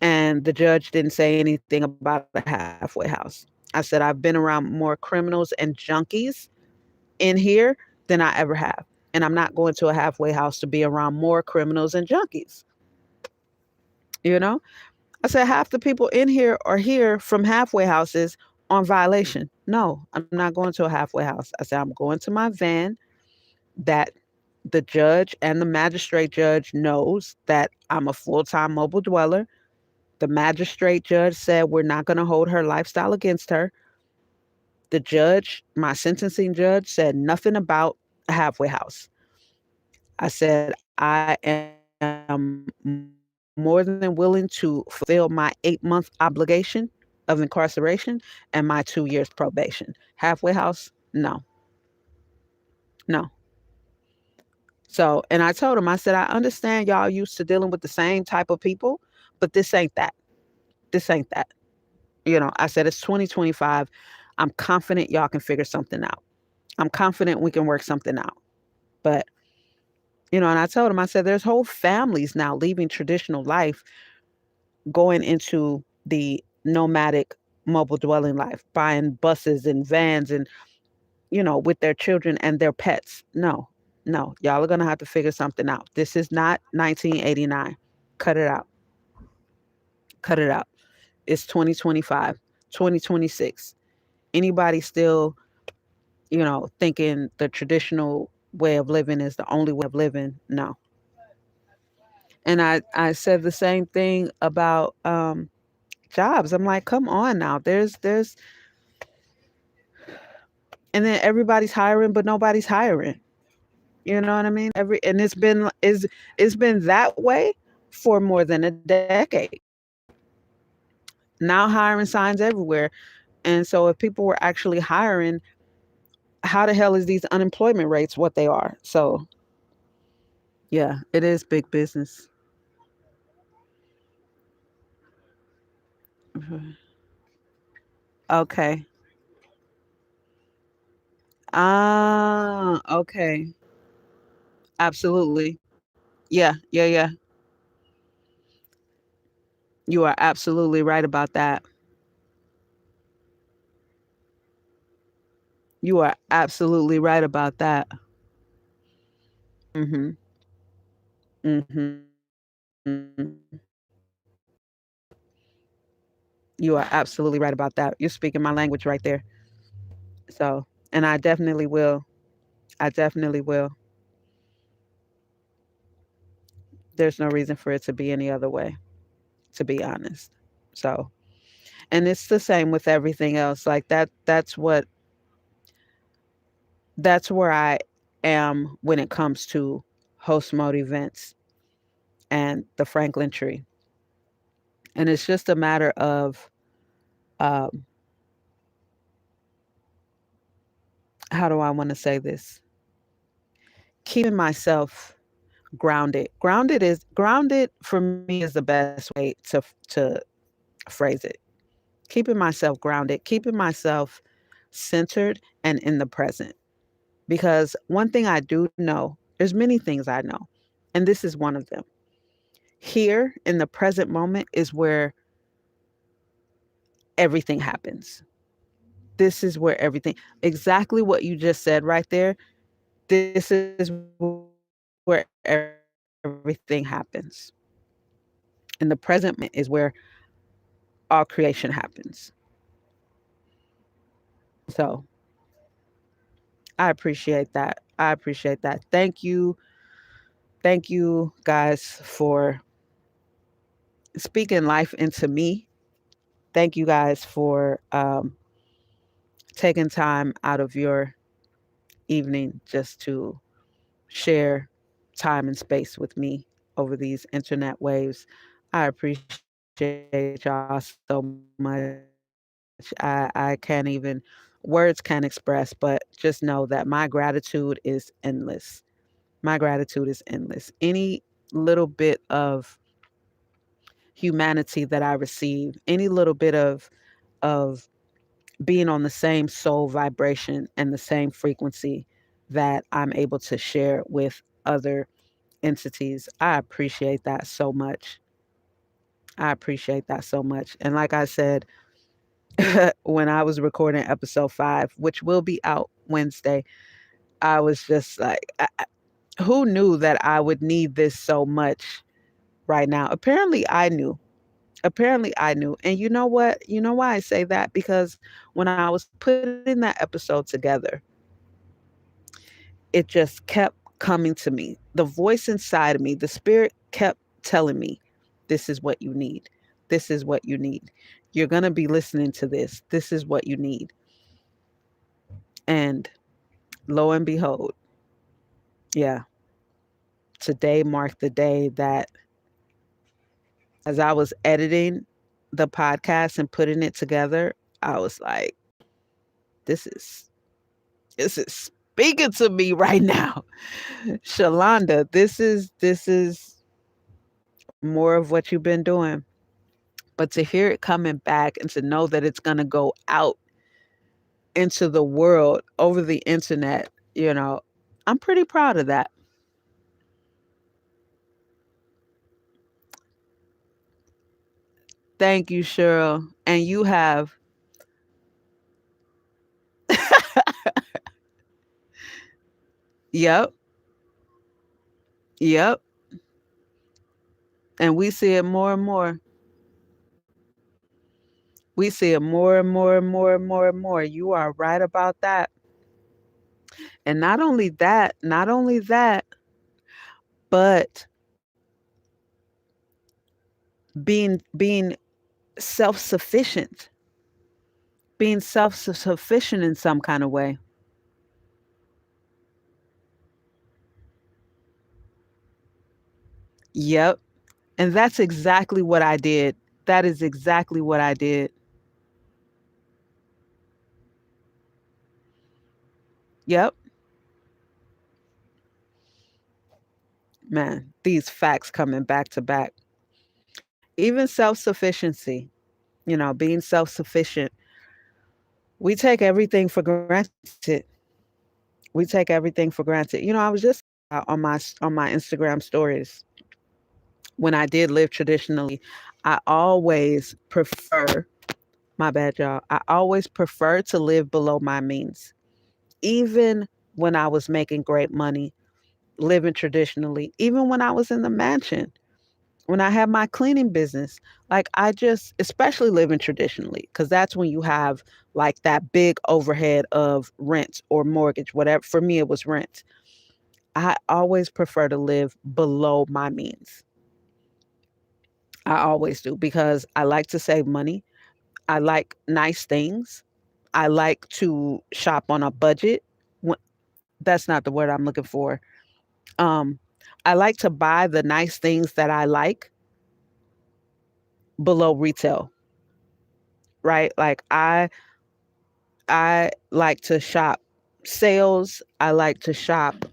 Speaker 1: And the judge didn't say anything about a halfway house. I said, I've been around more criminals and junkies in here than I ever have. And I'm not going to a halfway house to be around more criminals and junkies. You know? I said, half the people in here are here from halfway houses on violation. No, I'm not going to a halfway house. I said, I'm going to my van that the judge and the magistrate judge knows that I'm a full-time mobile dweller. The magistrate judge said we're not going to hold her lifestyle against her. The judge, my sentencing judge, said nothing about a halfway house. I said, I am more than willing to fulfill my 8-month obligation of incarceration and my 2 years probation. Halfway house? No, no. So, and I told him, I said, I understand y'all used to dealing with the same type of people, but this ain't that. This ain't that. I said, it's 2025. I'm confident y'all can figure something out. I'm confident we can work something out. But, and I told him, I said, there's whole families now leaving traditional life, going into the nomadic mobile dwelling life, buying buses and vans and, with their children and their pets. No, no, y'all are going to have to figure something out. This is not 1989. Cut it out. Cut it out. It's 2025, 2026. Anybody still, thinking the traditional way of living is the only way of living? No. And I said the same thing about jobs. I'm like, come on now. And then everybody's hiring, but nobody's hiring. You know what I mean? And it's been that way for more than a decade. Now hiring signs everywhere. And so if people were actually hiring, how the hell is these unemployment rates what they are? So yeah, it is big business. Mhm. Okay. Ah, okay. Absolutely. Yeah, yeah, yeah. You are absolutely right about that. You are absolutely right about that. Mhm. Mhm. You are absolutely right about that. You're speaking my language right there. So, and I definitely will. I definitely will. There's no reason for it to be any other way, to be honest. So, and it's the same with everything else. Like that's where I am when it comes to host mode events and the Franklin tree. And it's just a matter of um, how do I want to say this? Keeping myself grounded. Grounded for me is the best way to phrase it. Keeping myself grounded, keeping myself centered and in the present. Because one thing I do know, there's many things I know, and this is one of them. Here in the present moment is where everything happens. This is where everything, exactly what you just said right there, this is where everything happens. In the present moment is where all creation happens. So I appreciate that. I appreciate that. Thank you. Thank you guys for speaking life into me. Thank you guys for taking time out of your evening just to share time and space with me over these internet waves. I appreciate y'all so much. I can't even, words can't express, but just know that my gratitude is endless. My gratitude is endless. Any little bit of humanity that I receive, any little bit of being on the same soul vibration and the same frequency that I'm able to share with other entities, I appreciate that so much. I appreciate that so much. And like I said, when I was recording episode 5, which will be out Wednesday, I was just like, who knew that I would need this so much right now? Apparently, I knew. Apparently, I knew. And you know what? You know why I say that? Because when I was putting that episode together, it just kept coming to me. The voice inside of me, the spirit kept telling me, this is what you need. This is what you need. You're going to be listening to this. This is what you need. And lo and behold, yeah, today marked the day that as I was editing the podcast and putting it together, I was like, this is this is speaking to me right now. Shalonda, this is more of what you've been doing. But to hear it coming back and to know that it's gonna go out into the world over the internet, I'm pretty proud of that. Thank you, Cheryl. And you have, yep, yep. And we see it more and more. We see it more and more and more and more and more. You are right about that. And not only that, but being self-sufficient, being self-sufficient in some kind of way. Yep. And that's exactly what I did. That is exactly what I did. Yep. Man, these facts coming back to back. Even self sufficiency, being self sufficient, we take everything for granted. We take everything for granted. I was just on my Instagram stories, when I did live traditionally, I always prefer, my bad y'all, I always prefer to live below my means. Even when I was making great money, living traditionally, even when I was in the mansion, when I had my cleaning business, like I just, especially living traditionally, because that's when you have like that big overhead of rent or mortgage, whatever. For me, it was rent. I always prefer to live below my means. I always do because I like to save money. I like nice things. I like to shop on a budget. Wh- That's not the word I'm looking for. Um, I like to buy the nice things that I like below retail, right? Like I like to shop sales. I like to shop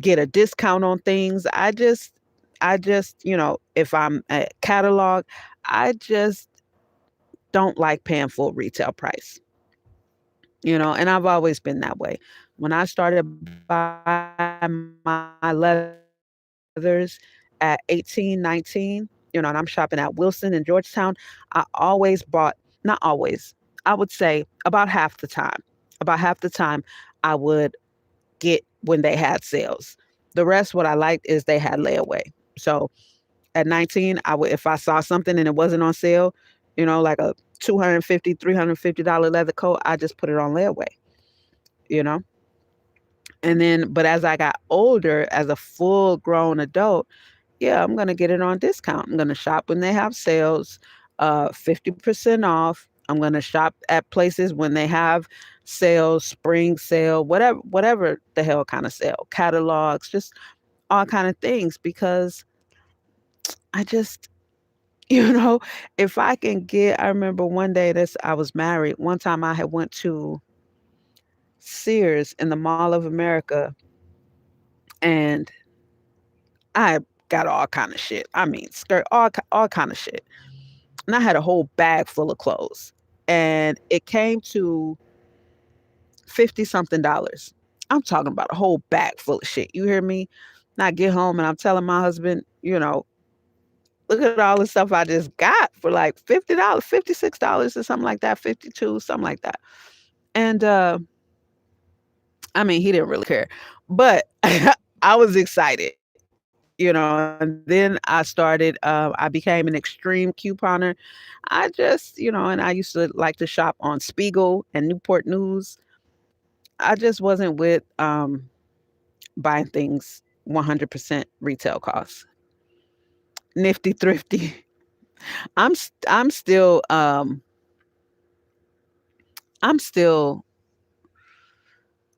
Speaker 1: get a discount on things. I just, if I'm at catalog, I just don't like paying full retail price. And I've always been that way. When I started buying my leathers at 18, 19, and I'm shopping at Wilson in Georgetown, I always bought, not always, I would say about half the time, I would get when they had sales. The rest, what I liked is they had layaway. So at 19, I would, if I saw something and it wasn't on sale, like a $250, $350 leather coat, I just put it on layaway, you know? And then, but as I got older, as a full grown adult, yeah, I'm going to get it on discount. I'm going to shop when they have sales, 50% off. I'm going to shop at places when they have sales, spring sale, whatever the hell kind of sale, catalogs, just all kind of things because I just, you know, if I can get, I remember one day this, I was married. One time I had went to Sears in the Mall of America and I got all kind of shit. I mean, skirt, all kind of shit. And I had a whole bag full of clothes. And it came to 50 something dollars. I'm talking about a whole bag full of shit. You hear me? And I get home and I'm telling my husband, look at all the stuff I just got for like $50, $56 or something like that, 52, something like that. And I mean, he didn't really care. But I was excited, and then I started, I became an extreme couponer. I just, and I used to like to shop on Spiegel and Newport News. I just wasn't with buying things 100% retail costs. Nifty thrifty. I'm still I'm still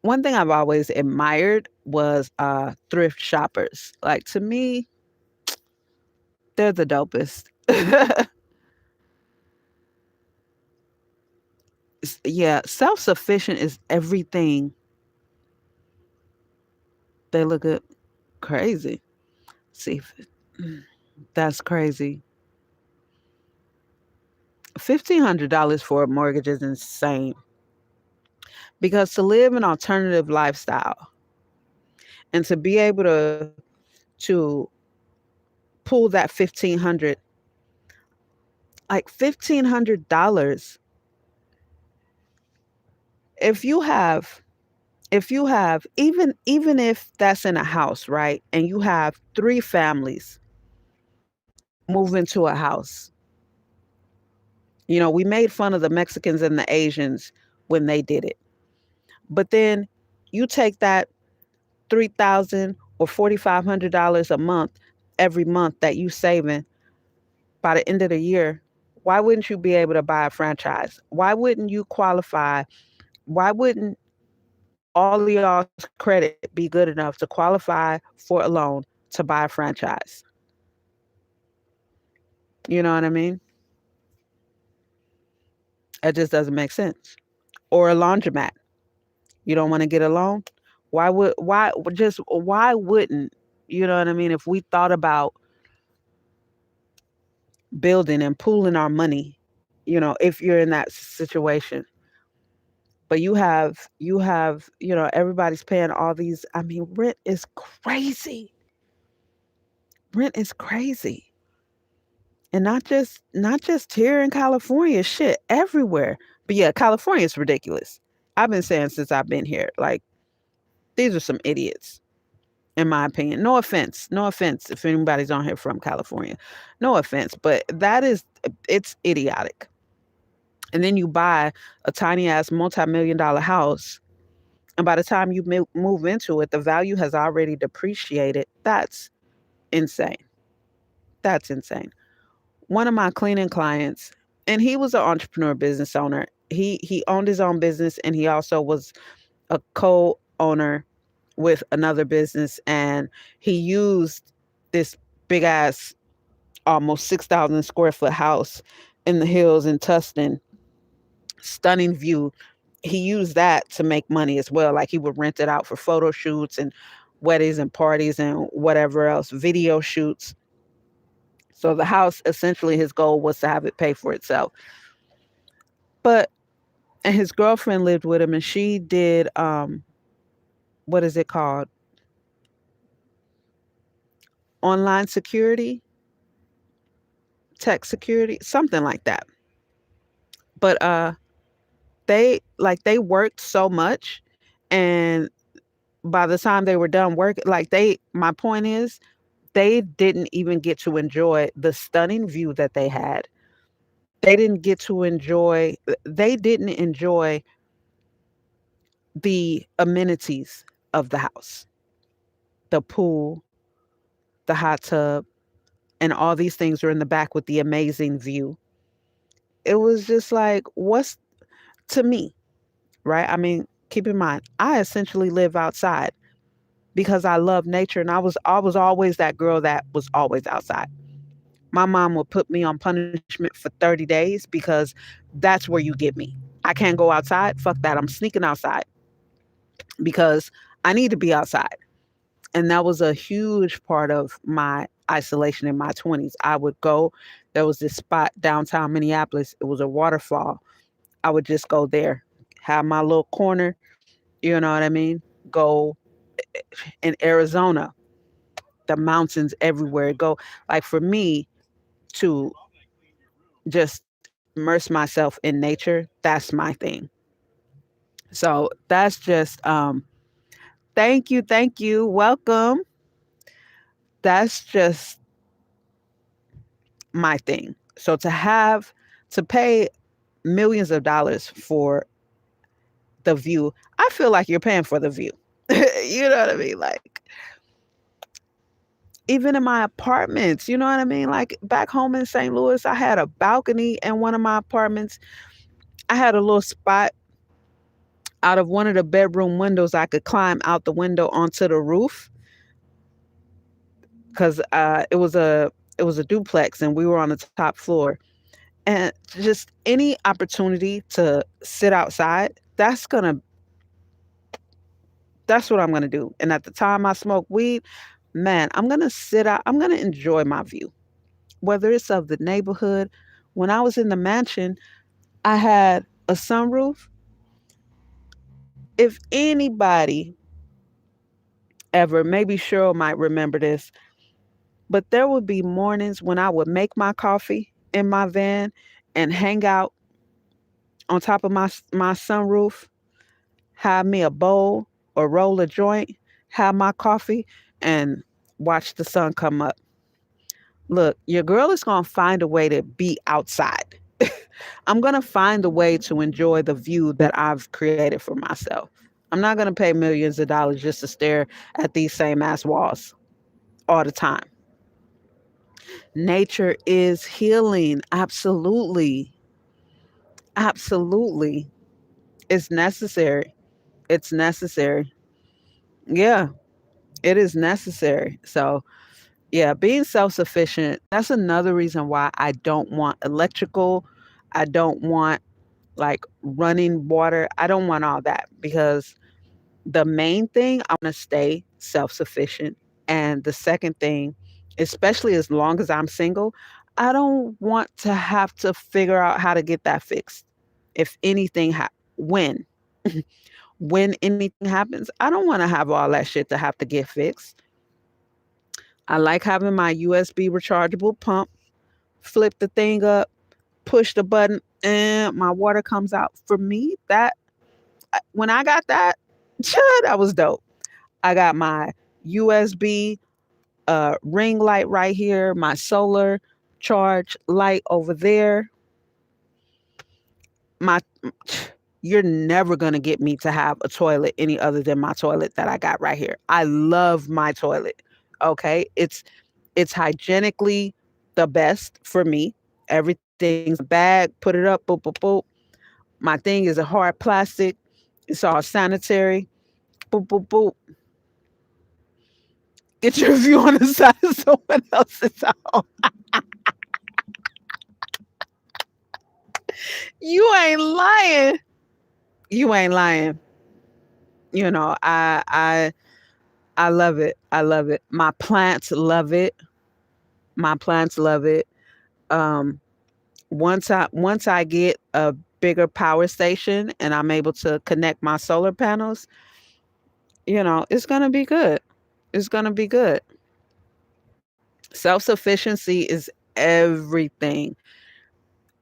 Speaker 1: one thing I've always admired was thrift shoppers. Like to me, they're the dopest. Yeah, self-sufficient is everything. They look good. Crazy. See, mm, that's crazy. $1,500 for a mortgage is insane because to live an alternative lifestyle and to be able to pull that 1,500, like $1,500, if you have even if that's in a house, right? And you have three families move into a house. We made fun of the Mexicans and the Asians when they did it. But then you take that 3,000 or $4,500 a month every month that you saving by the end of the year. Why wouldn't you be able to buy a franchise? Why wouldn't you qualify? Why wouldn't all of y'all's credit be good enough to qualify for a loan to buy a franchise. You know what I mean? It just doesn't make sense. Or a laundromat. You don't want to get a loan? Why wouldn't, you know what I mean, if we thought about building and pooling our money, if you're in that situation, but everybody's paying all these, I mean, rent is crazy. Rent is crazy. And not just here in California, shit, everywhere. But yeah, California is ridiculous. I've been saying since I've been here, like, these are some idiots, in my opinion. No offense. No offense if anybody's on here from California. No offense. But it's idiotic. And then you buy a tiny ass multi-million-dollar house. And by the time you move into it, the value has already depreciated. That's insane. That's insane. One of my cleaning clients, and he was an entrepreneur business owner. He owned his own business, and he also was a co-owner with another business, and he used this big ass, almost 6,000 square foot house in the hills in Tustin, stunning view. He used that to make money as well. Like, he would rent it out for photo shoots and weddings and parties and whatever else, video shoots. So the house, essentially his goal was to have it pay for itself. But and his girlfriend lived with him, and she did what is it called? Online security, tech security, something like that. But they worked so much, and by the time they were done work, like, they my point is, they didn't even get to enjoy the stunning view that they had. They didn't enjoy the amenities of the house, the pool, the hot tub, and all these things are in the back with the amazing view. It was just like, what's to me, right? I mean, keep in mind, I essentially live outside because I love nature, and I was always that girl that was always outside. My mom would put me on punishment for 30 days because that's where you get me. I can't go outside. Fuck that. I'm sneaking outside because I need to be outside. And that was a huge part of my isolation in my 20s. I would go, there was this spot downtown Minneapolis. It was a waterfall. I would just go there, have my little corner, you know what I mean? Go in Arizona, the mountains everywhere. Go, like, for me to just immerse myself in nature, that's my thing. So that's just thank you, welcome. That's just my thing. So to pay millions of dollars for the view, I feel like you're paying for the view. You know what I mean? Like, even in my apartments, you know what I mean? Like, back home in St. Louis, I had a balcony in one of my apartments. I had a little spot out of one of the bedroom windows. I could climb out the window onto the roof because it was a duplex, and we were on the top floor. And just any opportunity to sit outside, that's what I'm gonna do. And at the time I smoke weed, man, I'm gonna sit out. I'm gonna enjoy my view, whether it's of the neighborhood. When I was in the mansion, I had a sunroof. If anybody ever, maybe Cheryl might remember this, but there would be mornings when I would make my coffee in my van and hang out on top of my sunroof, have me a bowl or roll a joint, have my coffee, and watch the sun come up. Look, your girl is going to find a way to be outside. I'm going to find a way to enjoy the view that I've created for myself. I'm not going to pay millions of dollars just to stare at these same ass walls all the time. Nature is healing. Absolutely. Absolutely. It's necessary. It's necessary. Yeah, it is necessary. So, Yeah, being self-sufficient, that's another reason why I don't want electrical. I don't want like running water. I don't want all that because the main thing, I want to stay self-sufficient. And the second thing, especially as long as I'm single, I don't want to have to figure out how to get that fixed. If anything when when anything happens, I don't want to have all that shit to have to get fixed. I like having my USB rechargeable pump, flip the thing up, push the button, and my water comes out. For me, that when I got that, that was dope. I got my USB ring light right here, my solar charge light over there. My you're never going to get me to have a toilet any other than my toilet that I got right here. I love my toilet. Okay? It's hygienically the best for me. Everything's in a bag, put it up, boop boop boop. My thing is a hard plastic. It's all sanitary. Boop boop boop. Get your view on the side of someone else's house. You ain't lying. You ain't lying. I love it. I love it. My plants love it. My plants love it. Um once I get a bigger power station and I'm able to connect my solar panels, it's going to be good. It's going to be good. Self-sufficiency is everything.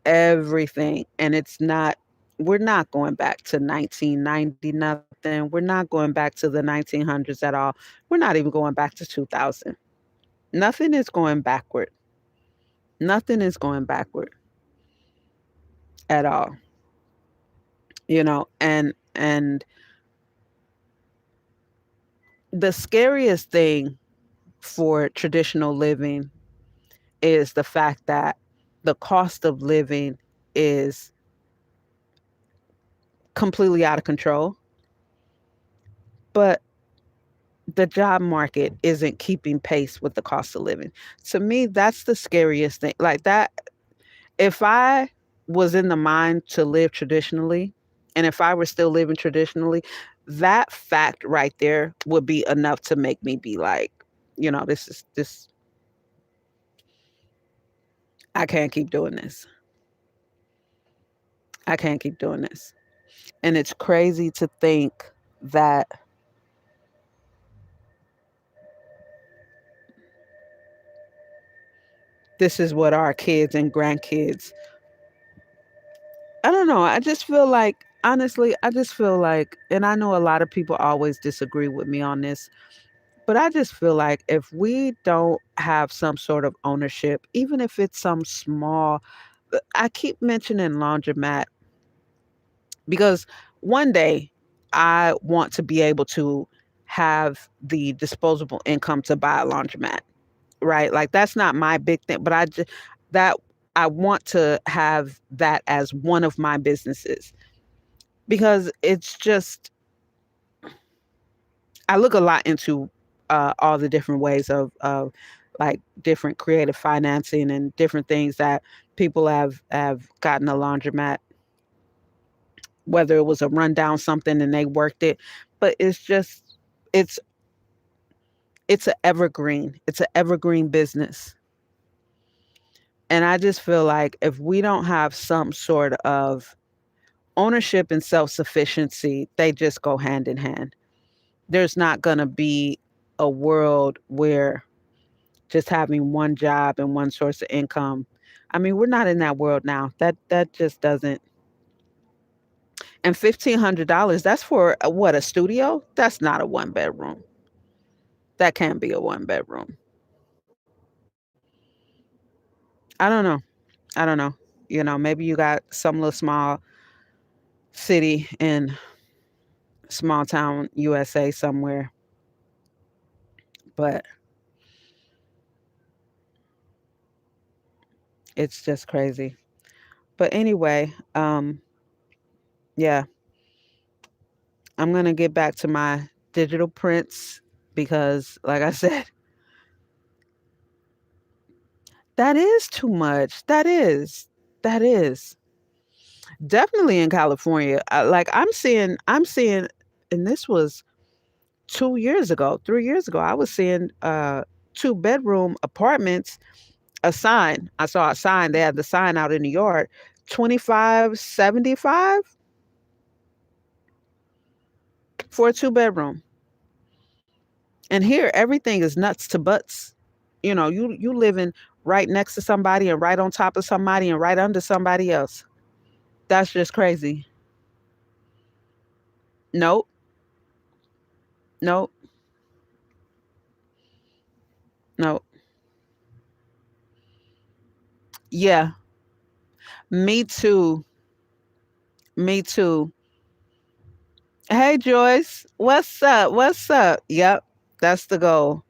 Speaker 1: Everything. And it's not we're not going back to 1990 nothing. We're not going back to the 1900s at all. We're not even going back to 2000. Nothing is going backward. Nothing is going backward at all. And the scariest thing for traditional living is the fact that the cost of living is completely out of control, but the job market isn't keeping pace with the cost of living. To me, that's the scariest thing. Like that, if I was in the mind to live traditionally, and if I were still living traditionally, that fact right there would be enough to make me be like, this, I can't keep doing this. I can't keep doing this. And it's crazy to think that this is what our kids and grandkids, I don't know. I just feel like, honestly, I just feel like, and I know a lot of people always disagree with me on this, but I just feel like if we don't have some sort of ownership, even if it's some small, I keep mentioning laundromat because one day I want to be able to have the disposable income to buy a laundromat, right? Like that's not my big thing, but that I want to have that as one of my businesses because it's just I look a lot into all the different ways of like different creative financing and different things that people have gotten a laundromat, whether it was a rundown something and they worked it, but it's it's an evergreen business. And I just feel like if we don't have some sort of ownership and self-sufficiency, they just go hand in hand. There's not going to be a world where just having one job and one source of income. I mean, we're not in that world now. That just doesn't. And $1,500, that's for what, a studio? That's not a one bedroom. That can't be a one bedroom. I don't know. I don't know. Maybe you got some little small city in small town USA somewhere, but it's just crazy. But anyway, yeah, I'm gonna get back to my digital prints because, like I said, That is too much. That is definitely in California. Like I'm seeing, and this was 2 years ago, 3 years ago. I was seeing 2 bedroom apartments. A sign. I saw a sign. They had the sign out in the yard. 2575 for a 2 bedroom. And here everything is nuts to butts. You living right next to somebody and right on top of somebody and right under somebody else. That's just crazy. Nope. Nope. Nope. Yeah. Me too. Me too. Hey Joyce. What's up? What's up? Yep. That's the goal.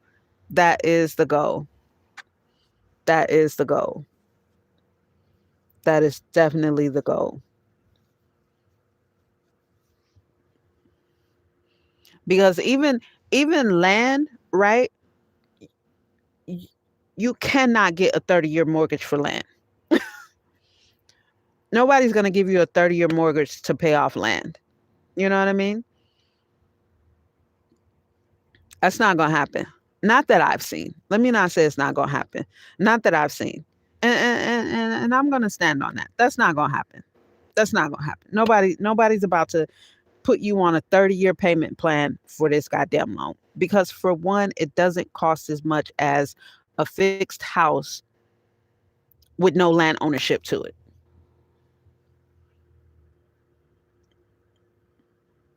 Speaker 1: That is the goal. That is the goal. That is definitely the goal. Because even land, right? y- You cannot get a 30-year mortgage for land. Nobody's going to give you a 30-year mortgage to pay off land. You know what I mean? That's not going to happen. Not that I've seen. Let me not say it's not going to happen. Not that I've seen. And I'm going to stand on that. That's not going to happen. That's not going to happen. Nobody's about to put you on a 30-year payment plan for this goddamn loan, because for one, it doesn't cost as much as a fixed house with no land ownership to it.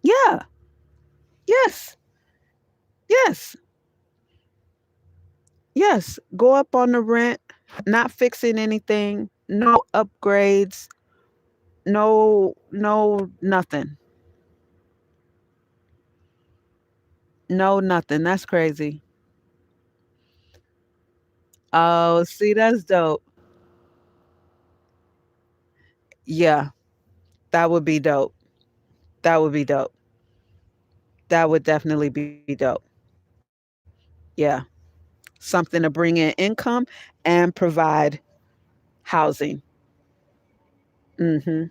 Speaker 1: Yeah. Yes. Yes. Yes. Go up on the rent, not fixing anything, no upgrades, no nothing. No nothing. That's crazy. Oh, see, that's dope. Yeah, that would be dope. That would be dope. That would definitely be dope. Yeah. Something to bring in income and provide housing. Mhm.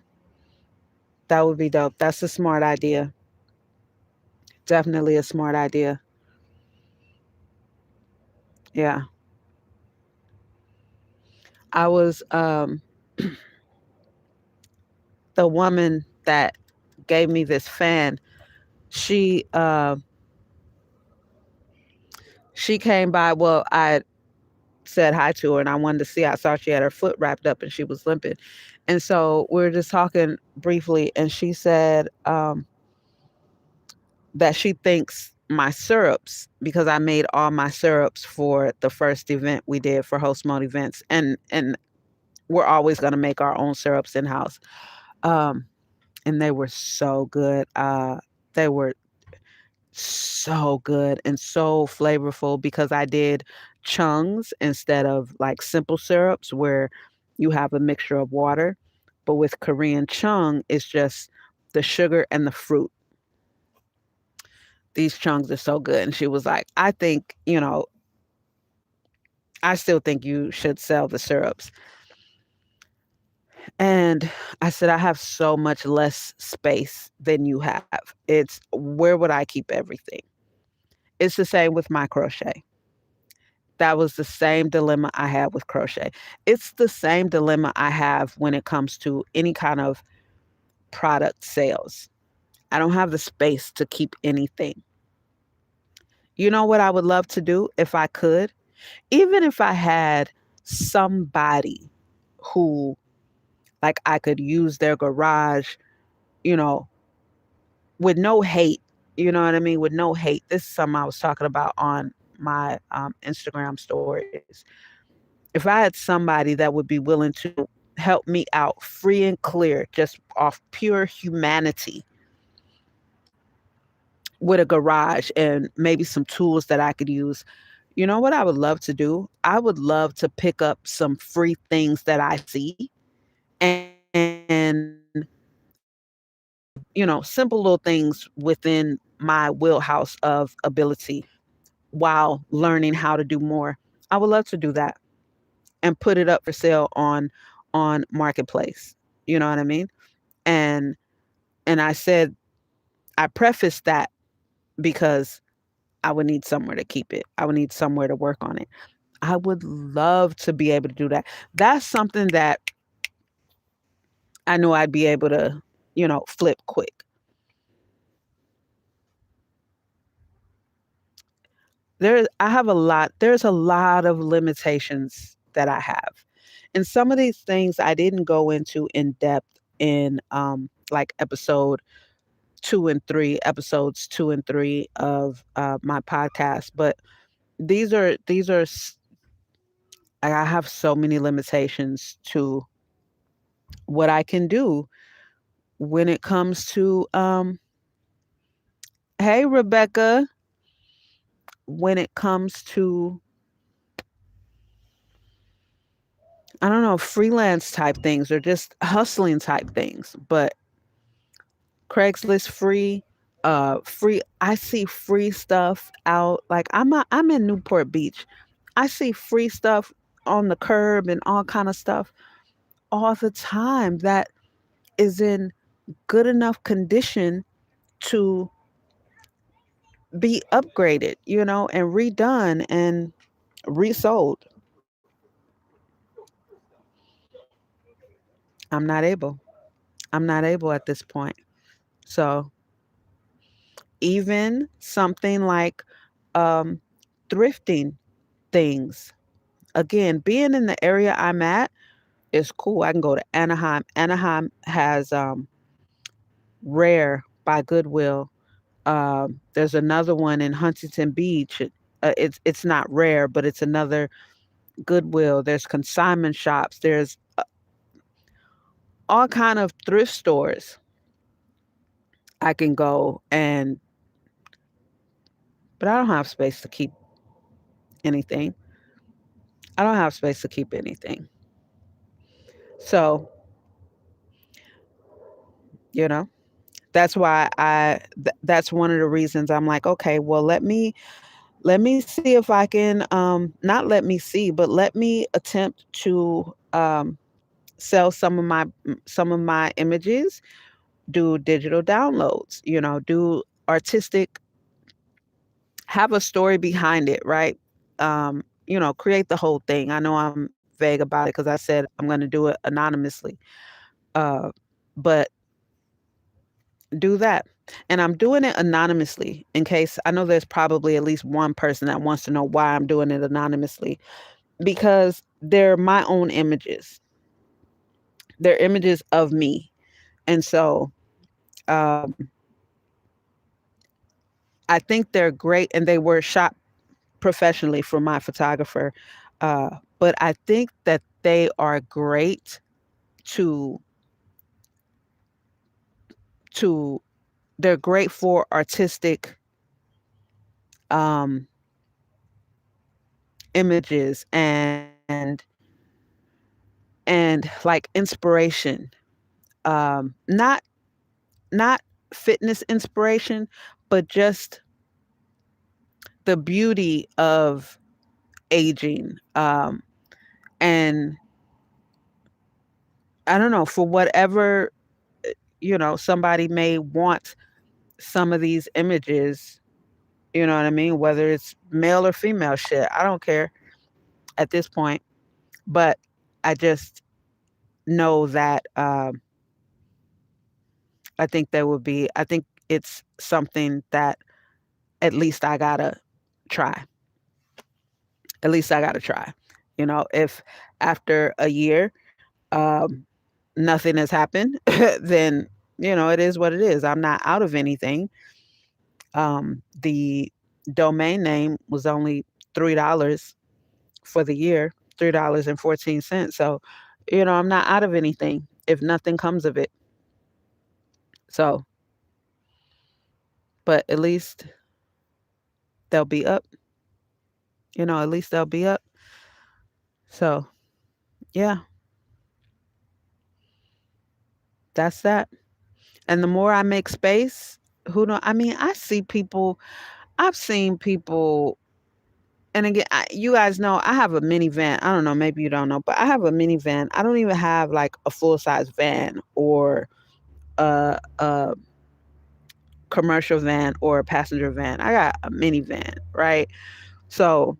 Speaker 1: That would be dope. That's a smart idea. Definitely a smart idea. Yeah. I was the woman that gave me this fan. She she came by. Well, I said hi to her and I wanted to see. I saw she had her foot wrapped up and she was limping. And so we were just talking briefly and she said that she thinks my syrups, because I made all my syrups for the first event we did for Host Mode events, and we're always going to make our own syrups in house. Um, and they were so good. They were so good and so flavorful because I did chungs instead of like simple syrups where you have a mixture of water. But with Korean chung, it's just the sugar and the fruit. These chunks are so good. And she was like, I think, I still think you should sell the syrups. And I said, I have so much less space than you have. It's where would I keep everything? It's the same with my crochet. That was the same dilemma I had with crochet. It's the same dilemma I have when it comes to any kind of product sales. I don't have the space to keep anything. You know what I would love to do if I could? Even if I had somebody who, like, I could use their garage, you know, with no hate, you know what I mean? With no hate. This is something I was talking about on my Instagram stories. If I had somebody that would be willing to help me out free and clear, just off pure humanity, with a garage and maybe some tools that I could use. You know what I would love to do? I would love to pick up some free things that I see and simple little things within my wheelhouse of ability while learning how to do more. I would love to do that. and put it up for sale on marketplace. You know what I mean? And I said, I prefaced that because I would need somewhere to keep it. I would need somewhere to work on it. I would love to be able to do that. That's something that I know I'd be able to, flip quick. There's a lot of limitations that I have. And some of these things I didn't go into in depth in like episodes 2 and 3 of my podcast. But I have so many limitations to what I can do when it comes to hey Rebecca, when it comes to, I don't know, freelance type things or just hustling type things. But Craigslist free, I see free stuff out. Like I'm in Newport Beach. I see free stuff on the curb and all kind of stuff all the time that is in good enough condition to be upgraded, and redone and resold. I'm not able. I'm not able at this point. So even something like um, thrifting things. Again, being in the area I'm at is cool. I can go to Anaheim. Anaheim has Rare by Goodwill. There's another one in Huntington Beach. It's not Rare, but it's another Goodwill. There's consignment shops. There's all kind of thrift stores I can go and, but I don't have space to keep anything. I don't have space to keep anything. So, you know, that's why that's one of the reasons I'm like, okay, well, let me see if I can not let me see, but let me attempt to sell some of my images, do digital downloads, do artistic, have a story behind it, right? Create the whole thing. I know I'm vague about it because I said I'm going to do it anonymously. Uh, but do that. And I'm doing it anonymously in case I know there's probably at least one person that wants to know why I'm doing it anonymously, because they're my own images. They're images of me. And so um, I think they're great and they were shot professionally for my photographer. But I think that they are great to to they're great for artistic um images and like inspiration. Not fitness inspiration, but just the beauty of aging. And I don't know, for whatever, somebody may want some of these images, you know what I mean? Whether it's male or female shit, I don't care at this point. But I just know that I think it's something that at least I gotta try. At least I gotta try. If after a year, um, nothing has happened, then, it is what it is. I'm not out of anything. The domain name was only $3 for the year, $3.14. So, I'm not out of anything if nothing comes of it. So, but at least they'll be up, at least they'll be up. So, yeah, that's that. And the more I make space, I mean, I've seen people And again, you guys know I have a minivan. I don't know, maybe you don't know, but I have a minivan. I don't even have like a full size van or a commercial van or a passenger van. I got a minivan, right? So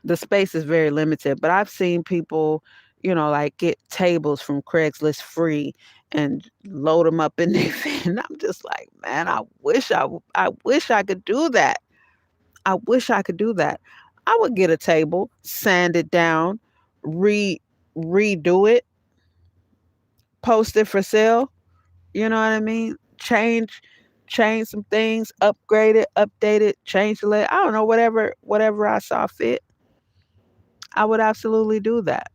Speaker 1: the space is very limited. But I've seen people, like get tables from Craigslist free and load them up in their van. I'm just like, man, I wish I could do that. I wish I could do that. I would get a table, sand it down, re redo it, post it for sale. You know what I mean? Change some things, upgrade it, update it, change the I don't know, whatever I saw fit. I would absolutely do that.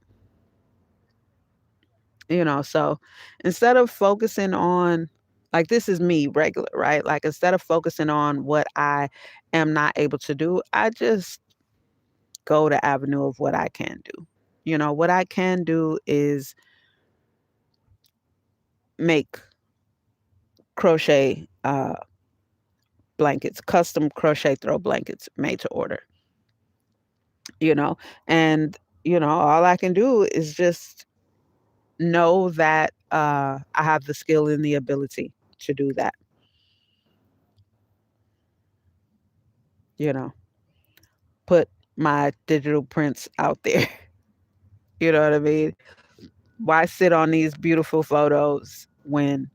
Speaker 1: So instead of focusing on, like, this is me regular, right? Like, instead of focusing on what I am not able to do, I just go the avenue of what I can do. What I can do is make crochet blankets, custom crochet throw blankets made to order, you know, and, all I can do is just know that I have the skill and the ability to do that, you know, put my digital prints out there. You know what I mean? Why sit on these beautiful photos when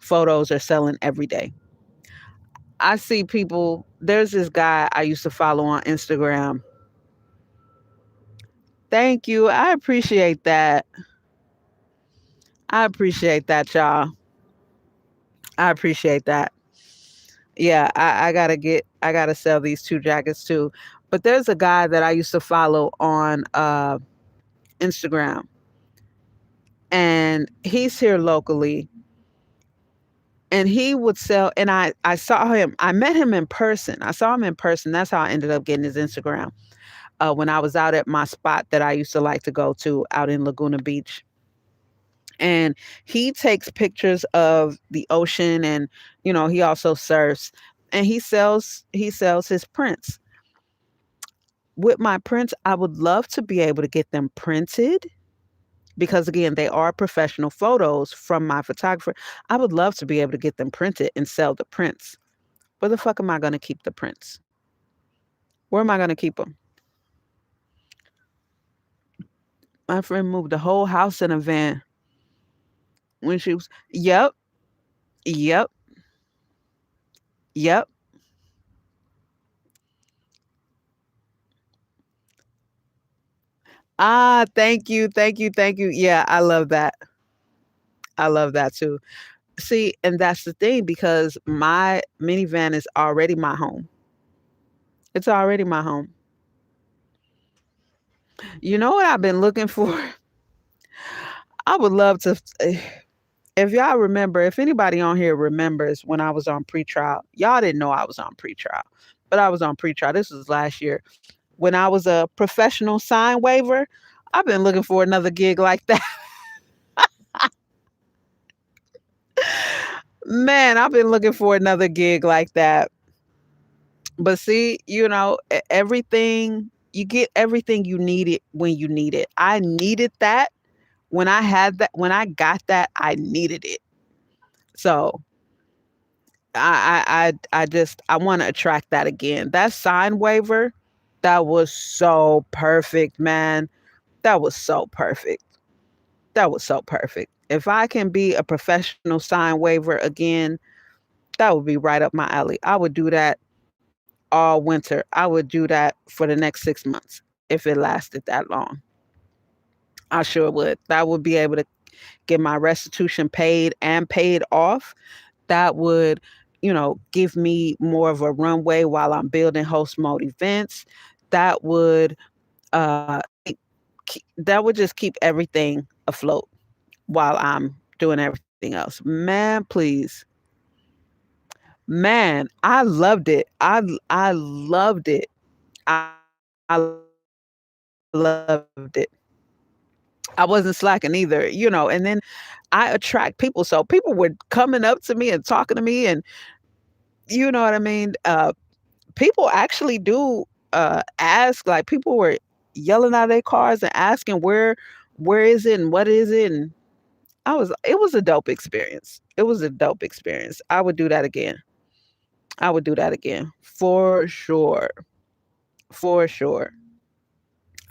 Speaker 1: photos are selling every day? I see people, there's this guy I used to follow on Instagram. Thank you. I appreciate that. I appreciate that, y'all. I appreciate that. Yeah, I gotta sell these two jackets too. But there's a guy that I used to follow on Instagram, and he's here locally, and he would sell, and I saw him, I met him in person. I saw him in person. That's how I ended up getting his Instagram. When I was out at my spot that I used to like to go to out in Laguna Beach. And he takes pictures of the ocean, and he also surfs, and he sells his prints. With my prints, I would love to be able to get them printed because, again, they are professional photos from my photographer. I would love to be able to get them printed and sell the prints. Where the fuck am I going to keep the prints? Where am I going to keep them? My friend moved the whole house in a van when she was, yep, yep, yep. Ah, thank you, thank you, thank you. Yeah, I love that. I love that too. See, and that's the thing, because my minivan is already my home. It's already my home. You know what I've been looking for? I would love to, if y'all remember, if anybody on here remembers when I was on pretrial, y'all didn't know I was on pretrial, but I was on pretrial. This was last year when I was a professional sign waiver. I've been looking for another gig like that. Man, I've been looking for another gig like that. But see, everything, you get everything you need it when you need it. I needed that when I had that, when I got that, I needed it. So I want to attract that again. That sign waiver, that was so perfect, man. That was so perfect. That was so perfect. If I can be a professional sign waiver again, that would be right up my alley. I would do that all winter. I would do that for the next 6 months if it lasted that long. I sure would. That would be able to get my restitution paid and paid off. That would, give me more of a runway while I'm building host mode events. That would that would just keep everything afloat while I'm doing everything else. Man, please. Man, I loved it. I loved it. I loved it. I wasn't slacking either, and then I attract people. So people were coming up to me and talking to me, and you know what I mean? people actually do ask, like people were yelling out of their cars and asking where is it and what is it, and it was a dope experience. It was a dope experience. I would do that again. I would do that again for sure. For sure.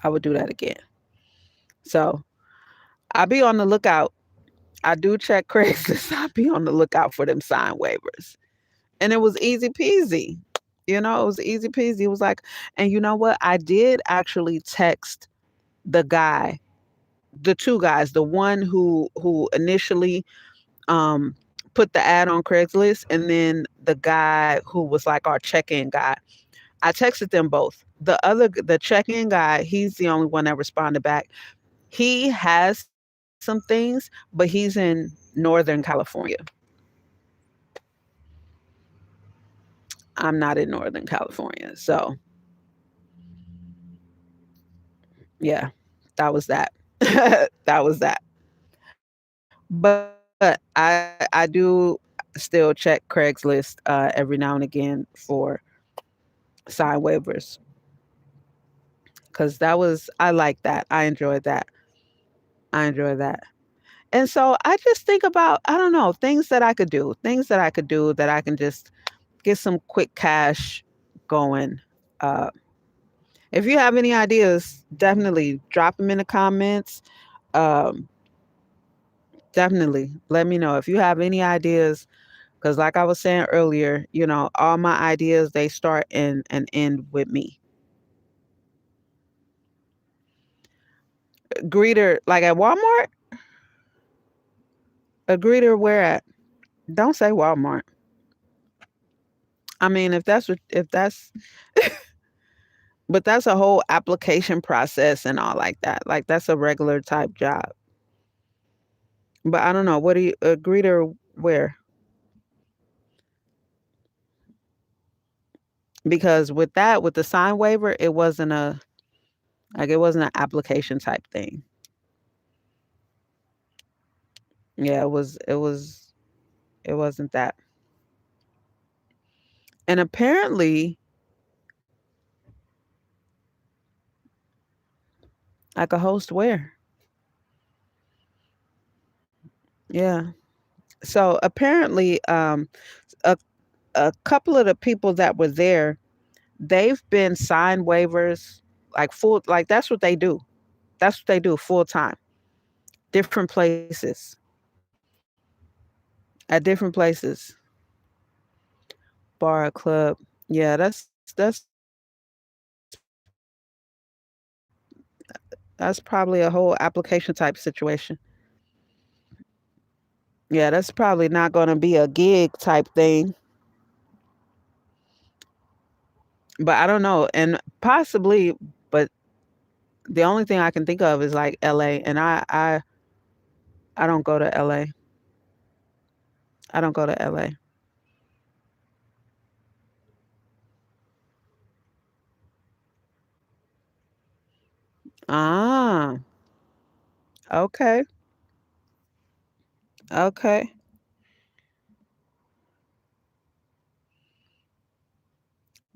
Speaker 1: I would do that again. So I'll be on the lookout. I do check Craigslist. I'll be on the lookout for them sign waivers. And it was easy peasy. It was easy peasy. It was like, and you know what? I did actually text the guy, the two guys, the one who initially um put the ad on Craigslist, and then the guy who was like our check-in guy. I texted them both. The check-in guy, he's the only one that responded back. He has some things, but he's in Northern California. I'm not in Northern California. So, yeah, that was that. That was that. But I do still check Craigslist every now and again for sign waivers, because that was I like that. I enjoyed that. I enjoy that. And so I just think about, I don't know, things that I could do that I can just get some quick cash going. Uh, if you have any ideas, definitely drop them in the comments. Um, Definitely let me know if you have any ideas. Because, like I was saying earlier, all my ideas, they start and end with me. Greeter, like at Walmart, a greeter where at? Don't say Walmart. I mean, if that's, but that's a whole application process and all like that. Like that's a regular type job. But I don't know. What do you, a greeter where? Because with the sign waiver, it wasn't an application type thing. Yeah, it wasn't that. And apparently, like a host where? Yeah. So apparently, a couple of the people that were there, they've been signed waivers like full, like that's what they do. That's what they do full time, different places, at different places, bar, club. Yeah, that's probably a whole application type situation. Yeah, that's probably not going to be a gig type thing, but I don't know, and possibly, but the only thing I can think of is like LA, and I don't go to LA. I don't go to LA. Ah, okay. Okay.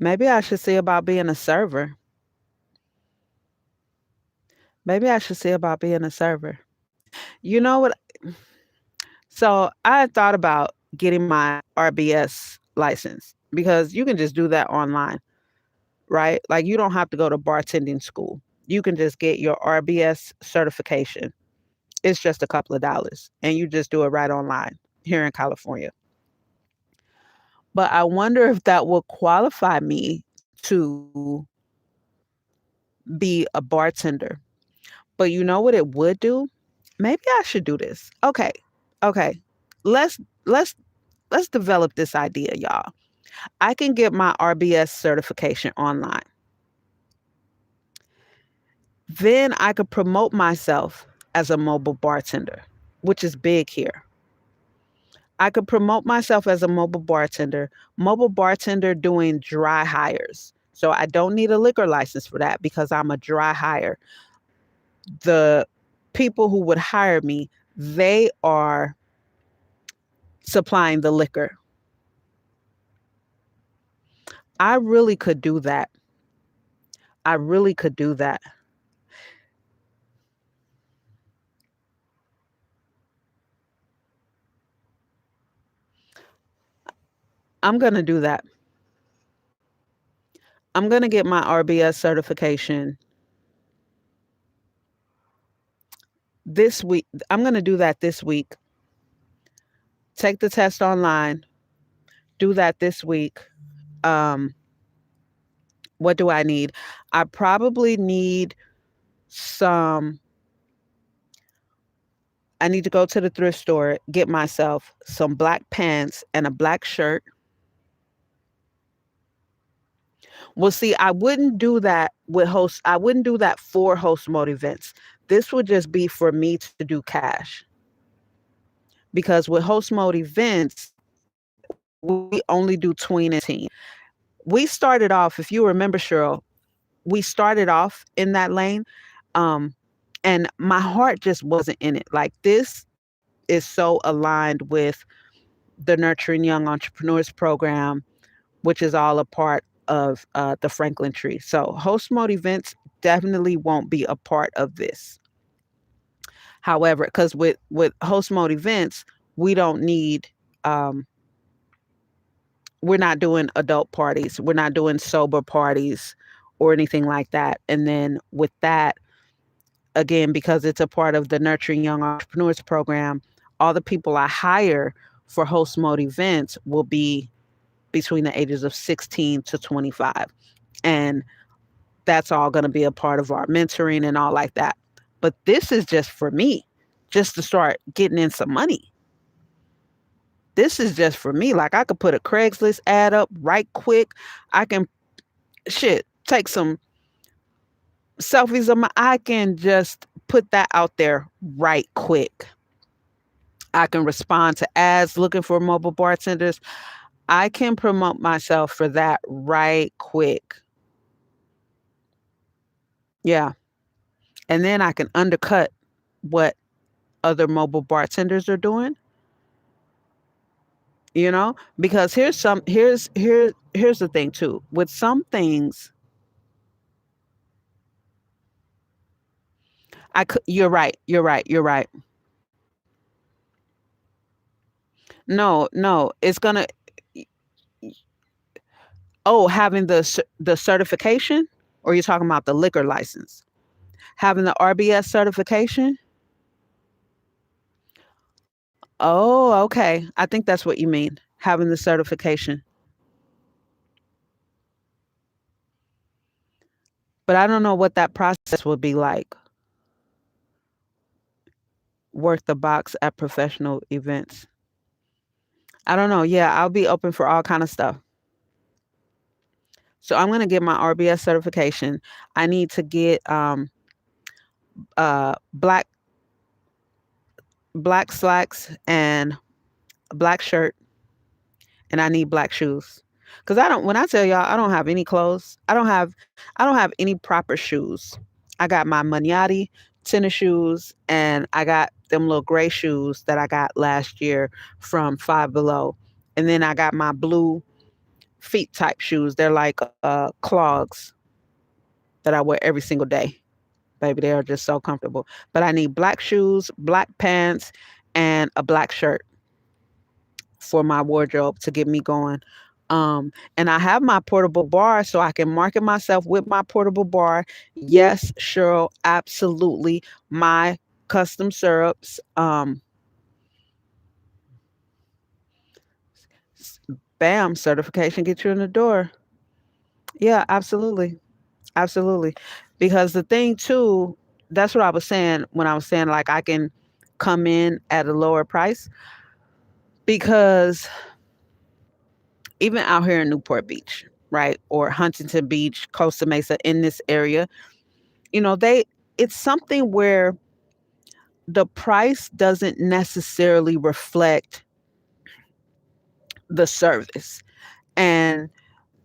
Speaker 1: Maybe I should see about being a server. Maybe I should see about being a server. You know what? So I had thought about getting my RBS license because you can just do that online, right? Like you don't have to go to bartending school. You can just get your RBS certification. It's just a couple of dollars and you just do it right online here in California. But I wonder if that will qualify me to be a bartender. But you know what it would do? Maybe I should do this. Okay. Okay. Let's let's let's develop this idea, y'all. I can get my RBS certification online. Then I could promote myself as a mobile bartender, which is big here. I could promote myself as a mobile bartender doing dry hires. So I don't need a liquor license for that because I'm a dry hire. The people who would hire me, they are supplying the liquor. I really could do that. I really could do that. I'm going to do that. I'm going to get my RBS certification this week. I'm going to do that this week. Take the test online, do that this week. Um, what do I need? I probably need some, I need to go to the thrift store, get myself some black pants and a black shirt. Well, see, I wouldn't do that with host. I wouldn't do that for host mode events. This would just be for me to do cash because with host mode events, we only do tween and teen. We started off, if you remember, Cheryl, we started off in that lane. Um, and my heart just wasn't in it. Like this is so aligned with the Nurturing Young Entrepreneurs program, which is all a part of the Franklin Tree. So host mode events definitely won't be a part of this. However, because with host mode events, we don't need um, we're not doing adult parties, we're not doing sober parties or anything like that. And then with that, again, because it's a part of the Nurturing Young Entrepreneurs program, all the people I hire for host mode events will be between the ages of 16 to 25. And that's all going to be a part of our mentoring and all like that. But this is just for me, just to start getting in some money. This is just for me. Like I could put a Craigslist ad up right quick. I can take some selfies of my, I can just put that out there right quick. I can respond to ads looking for mobile bartenders. I can promote myself for that right quick. Yeah. And then I can undercut what other mobile bartenders are doing, because here's the thing too. With some things, you're right. You're right. You're right. No, no, it's gonna. Oh, having the certification, or you're talking about the liquor license? Having the RBS certification? Oh, okay. I think that's what you mean. Having the certification. But I don't know what that process would be like. Work the box at professional events. I don't know. Yeah, I'll be open for all kind of stuff. So I'm gonna get my RBS certification. I need to get black slacks and a black shirt, and I need black shoes. Cause I don't. When I tell y'all, I don't have any clothes. I don't have any proper shoes. I got my Maniati tennis shoes, and I got them little gray shoes that I got last year from Five Below, and then I got my blue feet type shoes. They're like clogs that I wear every single day. Baby, they are just so comfortable. But I need black shoes, black pants, and a black shirt for my wardrobe to get me going. And I have my portable bar so I can market myself with my portable bar. Yes, Cheryl, absolutely. My custom syrups. Bam, certification get you in the door. Yeah, absolutely. Absolutely. Because the thing too, that's what I was saying when I was saying like I can come in at a lower price because even out here in Newport Beach, right? Or Huntington Beach, Costa Mesa in this area, they it's something where the price doesn't necessarily reflect the service. And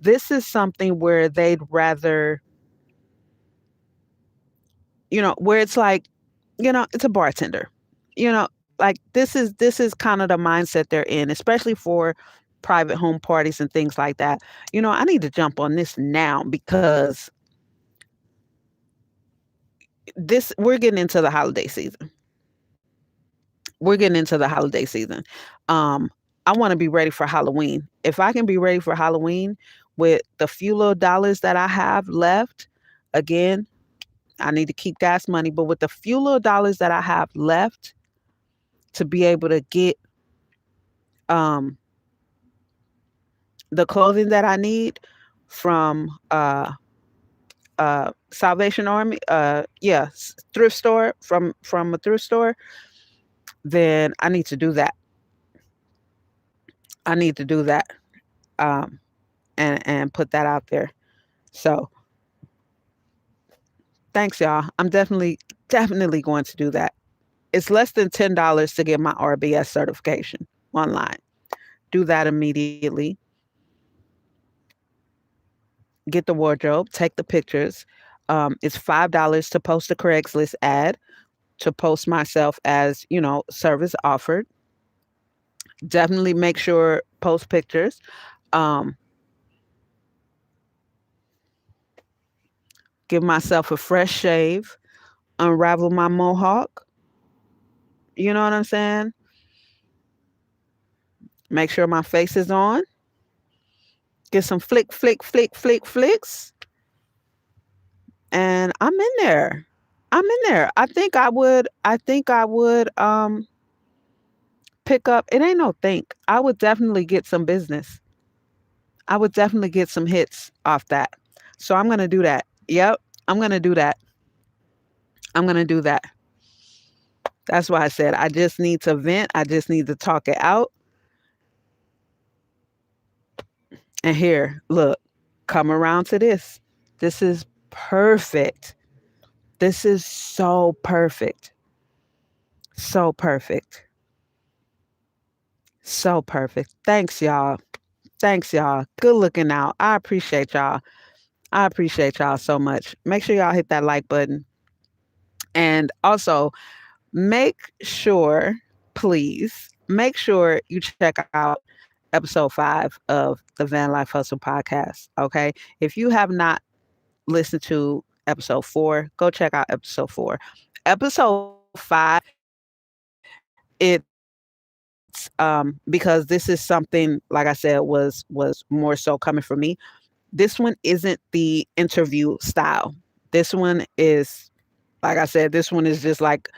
Speaker 1: this is something where they'd rather, where it's like, it's a bartender. Like this is kind of the mindset they're in, especially for private home parties and things like that. I need to jump on this now because this we're getting into the holiday season. We're getting into the holiday season. Um, I want to be ready for Halloween. If I can be ready for Halloween with the few little dollars that I have left, again, I need to keep gas money, but with the few little dollars that I have left to be able to get um, the clothing that I need from Salvation Army, yeah, thrift store, from a thrift store, then I need to do that. I need to do that, um, and put that out there. So thanks, y'all. I'm definitely going to do that. It's less than $10 to get my RBS certification online. Do that immediately. Get the wardrobe. Take the pictures. It's $5 to post a Craigslist ad, to post myself as, service offered. Definitely make sure post pictures. Um, give myself a fresh shave, unravel my mohawk. You know what I'm saying? Make sure my face is on. Get some flicks, and I'm in there. I'm in there. I think I would pick up, it ain't no think. I would definitely get some business. I would definitely get some hits off that. So I'm gonna do that. Yep. I'm gonna do that. I'm gonna do that. That's why I said I just need to vent. I just need to talk it out. And here, look, come around to this. This is perfect. This is so perfect. So perfect. So perfect. Thanks, y'all. Thanks, y'all. Good looking out. I appreciate y'all. I appreciate y'all so much. Make sure y'all hit that like button. And also, make sure, please, make sure you check out episode 5 of the Van Life Hustle podcast. Okay. If you have not listened to episode 4, go check out episode 4. Episode 5, it's because this is something, like I said, was more so coming from me. This one isn't the interview style. This one is, like I said, this one is just like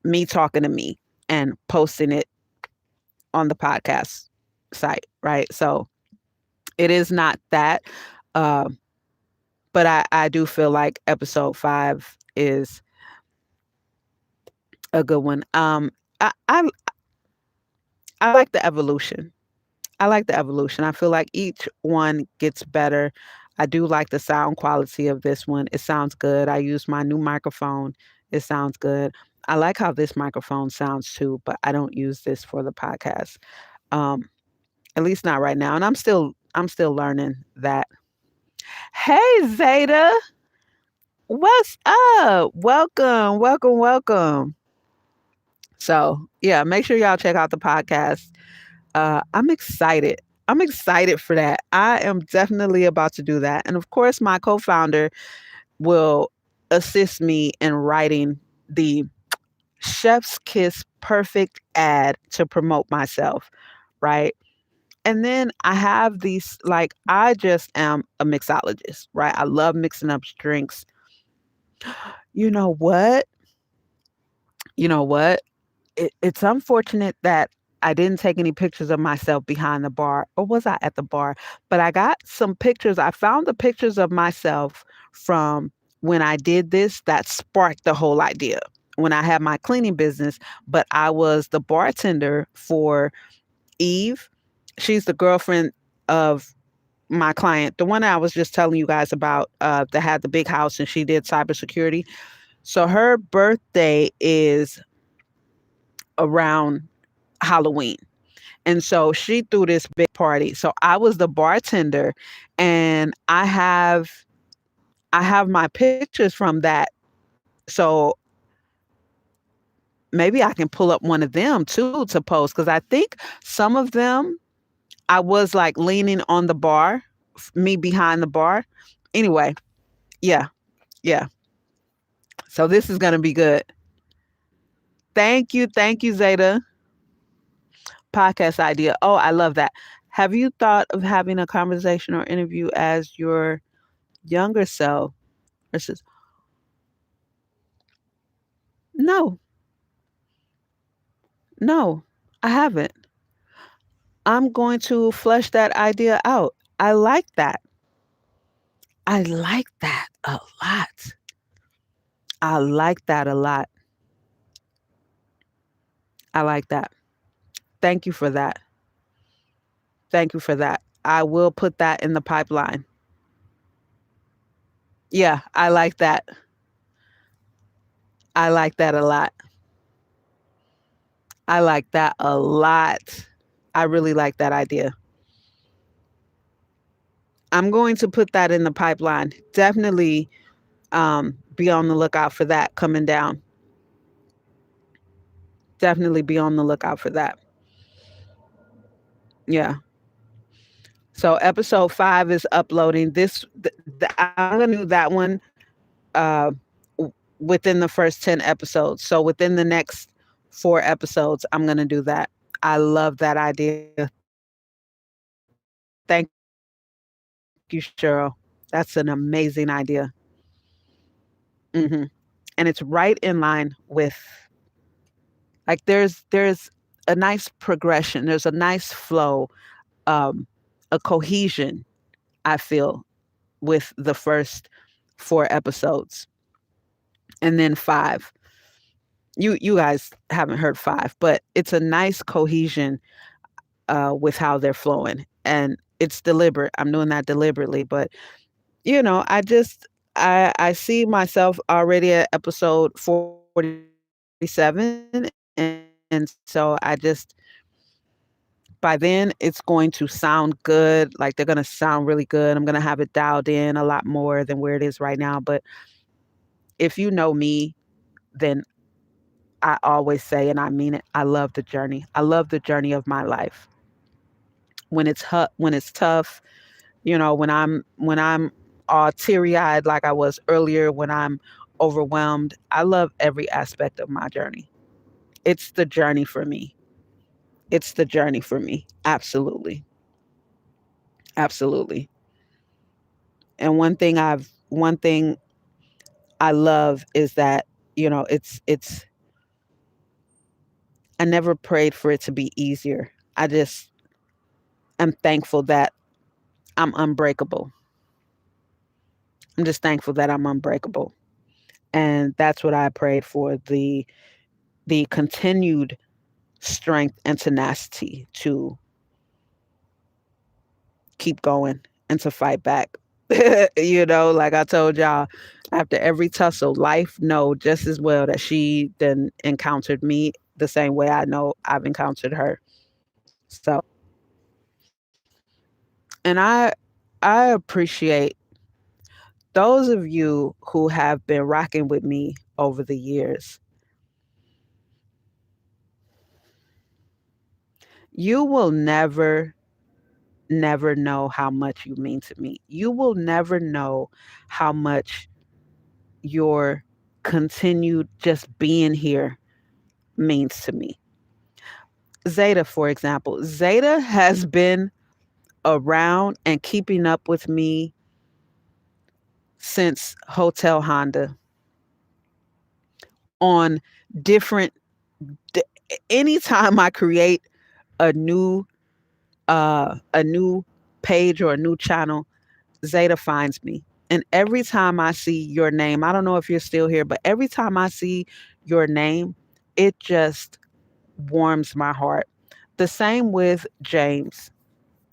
Speaker 1: me talking to me and posting it on the podcast site, right? So it is not that. Um, but I do feel like episode 5 is a good one. I like the evolution. I like the evolution. I feel like each one gets better. I do like the sound quality of this one. It sounds good. I use my new microphone. It sounds good. I like how this microphone sounds too, but I don't use this for the podcast. Um, at least not right now. And I'm still learning that. Hey Zeta, what's up? Welcome, welcome, welcome. So yeah, make sure y'all check out the podcast. I'm excited. I'm excited for that. I am definitely about to do that. And of course, my co founder will assist me in writing the chef's kiss perfect ad to promote myself, right? And then I have these, like, I just am a mixologist, right? I love mixing up drinks. You know what? You know what? It's unfortunate that I didn't take any pictures of myself behind the bar, or was I at the bar? But I got some pictures. I found the pictures of myself from when I did this that sparked the whole idea. When I had my cleaning business, but I was the bartender for Eve. She's the girlfriend of my client, the one I was just telling you guys about, that had the big house and she did cybersecurity. So her birthday is around Halloween. And so she threw this big party. So I was the bartender, and I have my pictures from that. So maybe I can pull up one of them too to post, because I think some of them I was like leaning on the bar, me behind the bar. Anyway, yeah, yeah. So this is gonna be good. Thank you, Zeta. Podcast idea. Oh, I love that. Have you thought of having a conversation or interview as your younger self versus no, no, I haven't. I'm going to flesh that idea out. I like that. I like that a lot. I like that a lot. I like that. Thank you for that. Thank you for that. I will put that in the pipeline. Yeah, I like that. I like that a lot. I like that a lot. I really like that idea. I'm going to put that in the pipeline. Definitely be on the lookout for that coming down. Definitely be on the lookout for that. Yeah. So episode 5 is uploading this. I'm gonna do that one uh, within the first 10 episodes. So within the next 4 episodes, I'm gonna do that. I love that idea. Thank you, Cheryl. That's an amazing idea. hmm And it's right in line with like there's a nice progression. There's a nice flow, um, a cohesion. I feel with the first 4 episodes, and then 5. You guys haven't heard 5, but it's a nice cohesion with how they're flowing, and it's deliberate. I'm doing that deliberately, but I just I see myself already at episode 47, and so I just by then it's going to sound good. Like they're going to sound really good. I'm going to have it dialed in a lot more than where it is right now, but if you know me, then I always say, and I mean it, I love the journey. I love the journey of my life. When it's tough, when I'm all teary-eyed like I was earlier, when I'm overwhelmed, I love every aspect of my journey. It's the journey for me. It's the journey for me. Absolutely. Absolutely. And one thing I love is that, it's I never prayed for it to be easier. I just am thankful that I'm unbreakable. I'm just thankful that I'm unbreakable. And that's what I prayed for, the continued strength and tenacity to keep going and to fight back. Like I told y'all, after every tussle, life know just as well that she then encountered me the same way I know I've encountered her. So, and I appreciate those of you who have been rocking with me over the years. You will never know how much you mean to me. You will never know how much your continued just being here means to me. Zeta, for example, Zeta has been around and keeping up with me since Hotel Honda on different d- anytime I create a new a new page or a new channel, Zeta finds me. And every time I see your name, I don't know if you're still here, but every time I see your name, it just warms my heart. The same with James.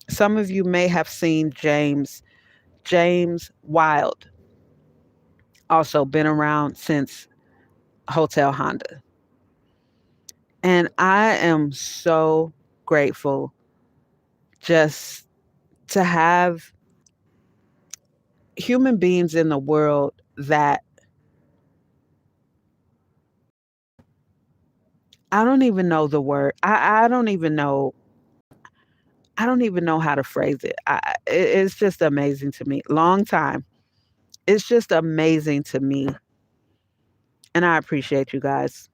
Speaker 1: Some of you may have seen James. James Wild, also been around since Hotel Honda. And I am so grateful just to have human beings in the world that I don't even know the word. I don't even know. I don't even know how to phrase it. It's just amazing to me. Long time. It's just amazing to me. And I appreciate you guys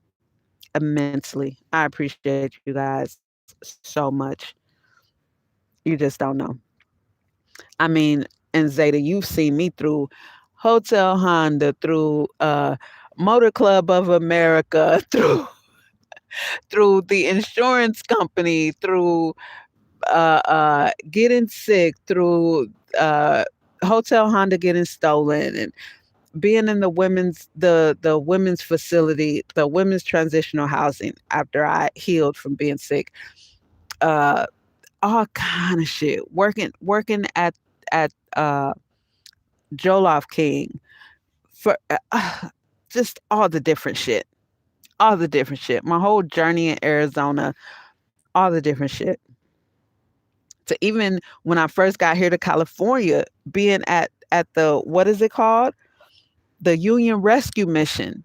Speaker 1: immensely. I appreciate you guys so much. You just don't know. I mean, and Zeta, you've seen me through Hotel Honda, through Motor Club of America, through the insurance company, through getting sick, through uh, Hotel Honda getting stolen, and being in the women's facility, the women's transitional housing after I healed from being sick. Uh, all kind of shit. Working at Jollof King for just all the different shit. All the different shit. My whole journey in Arizona, all the different shit. To even when I first got here to California, being at the what is it called? The Union Rescue Mission,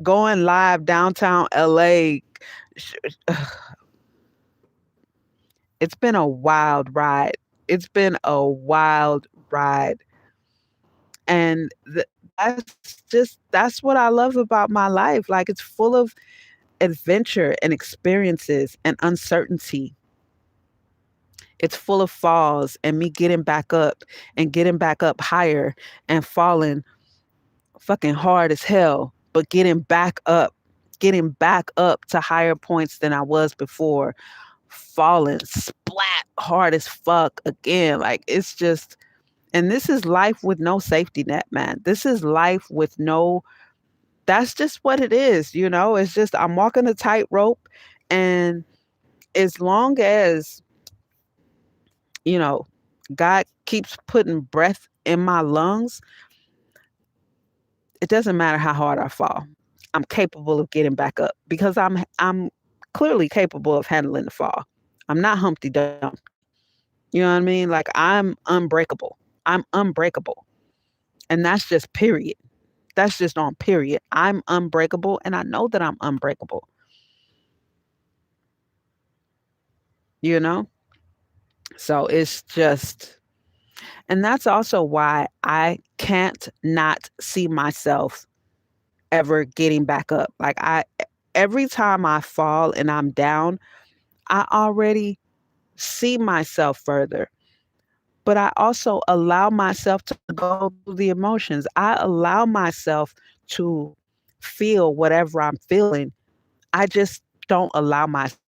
Speaker 1: going live downtown LA. Sh- It's been a wild ride. It's been a wild ride. And that's what I love about my life. Like it's full of adventure and experiences and uncertainty. It's full of falls and me getting back up and getting back up higher and falling fucking hard as hell, but getting back up to higher points than I was before, falling splat hard as fuck again. Like it's just, and this is life with no safety net, man. This is life with no, that's just what it is, you know? It's just, I'm walking a tightrope. And as long as, you know, God keeps putting breath in my lungs, it doesn't matter how hard I fall. I'm capable of getting back up because I'm clearly capable of handling the fall. I'm not Humpty Dumpty. You know what I mean? Like I'm unbreakable. I'm unbreakable. And that's just period. That's just on period. I'm unbreakable and I know that I'm unbreakable, you know? So it's just, and that's also why I can't not see myself ever getting back up. Like every time I fall and I'm down, I already see myself further. But I also allow myself to go through the emotions. I allow myself to feel whatever I'm feeling. I just don't allow myself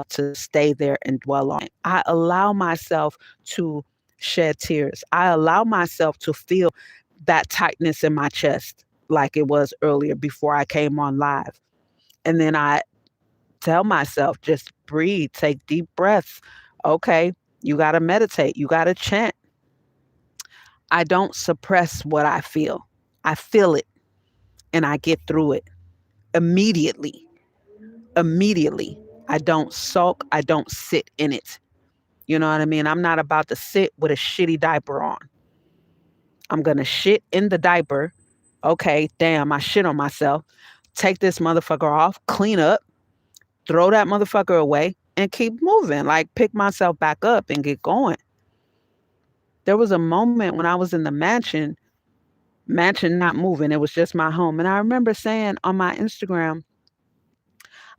Speaker 1: to stay there and dwell on it. I allow myself to shed tears. I allow myself to feel that tightness in my chest like it was earlier before I came on live. And then I tell myself, just breathe, take deep breaths. Okay, you got to meditate, you got to chant. I don't suppress what I feel. I feel it and I get through it immediately. Immediately. I don't sulk, I don't sit in it. You know what I mean? I'm not about to sit with a shitty diaper on. I'm going to shit in the diaper. Okay, damn, I shit on myself. Take this motherfucker off, clean up, throw that motherfucker away, and keep moving. Like pick myself back up and get going. There was a moment when I was in the mansion not moving. It was just my home. And I remember saying on my Instagram,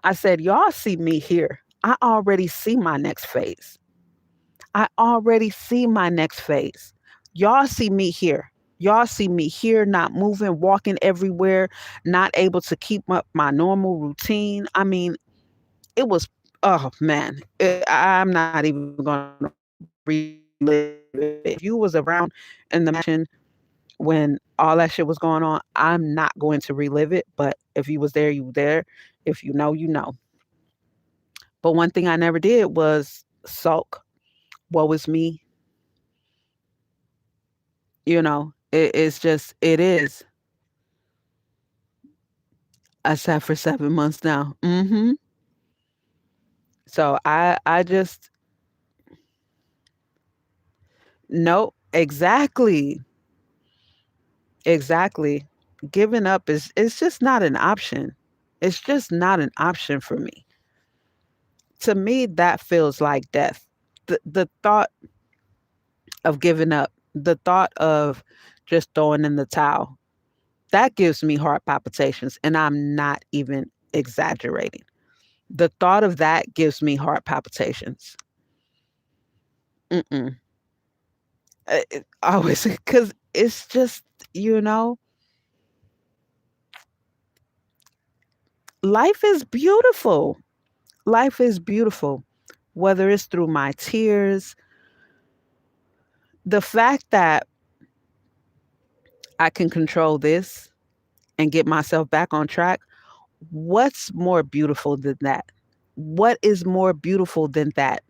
Speaker 1: I said, y'all see me here. I already see my next phase. I already see my next phase. Y'all see me here. Y'all see me here, not moving, walking everywhere, not able to keep up my normal routine. I mean, it was, oh man, I'm not even going to relive it. If you was around in the mansion when all that shit was going on, I'm not going to relive it. But if you was there, you were there. If you know, you know. But one thing I never did was sulk. Woe is me. You know, it's just, it is. I sat for 7 months now. So I just, no, exactly. Exactly. Giving up is, it's just not an option. It's just not an option for me. To me, that feels like death. the thought of giving up, the thought of just throwing in the towel, that gives me heart palpitations, and I'm not even exaggerating. The thought of that gives me heart palpitations. Mm-mm. Always, because it's just, you know, life is beautiful. Life is beautiful, whether it's through my tears. The fact that I can control this and get myself back on track, what's more beautiful than that? What is more beautiful than that?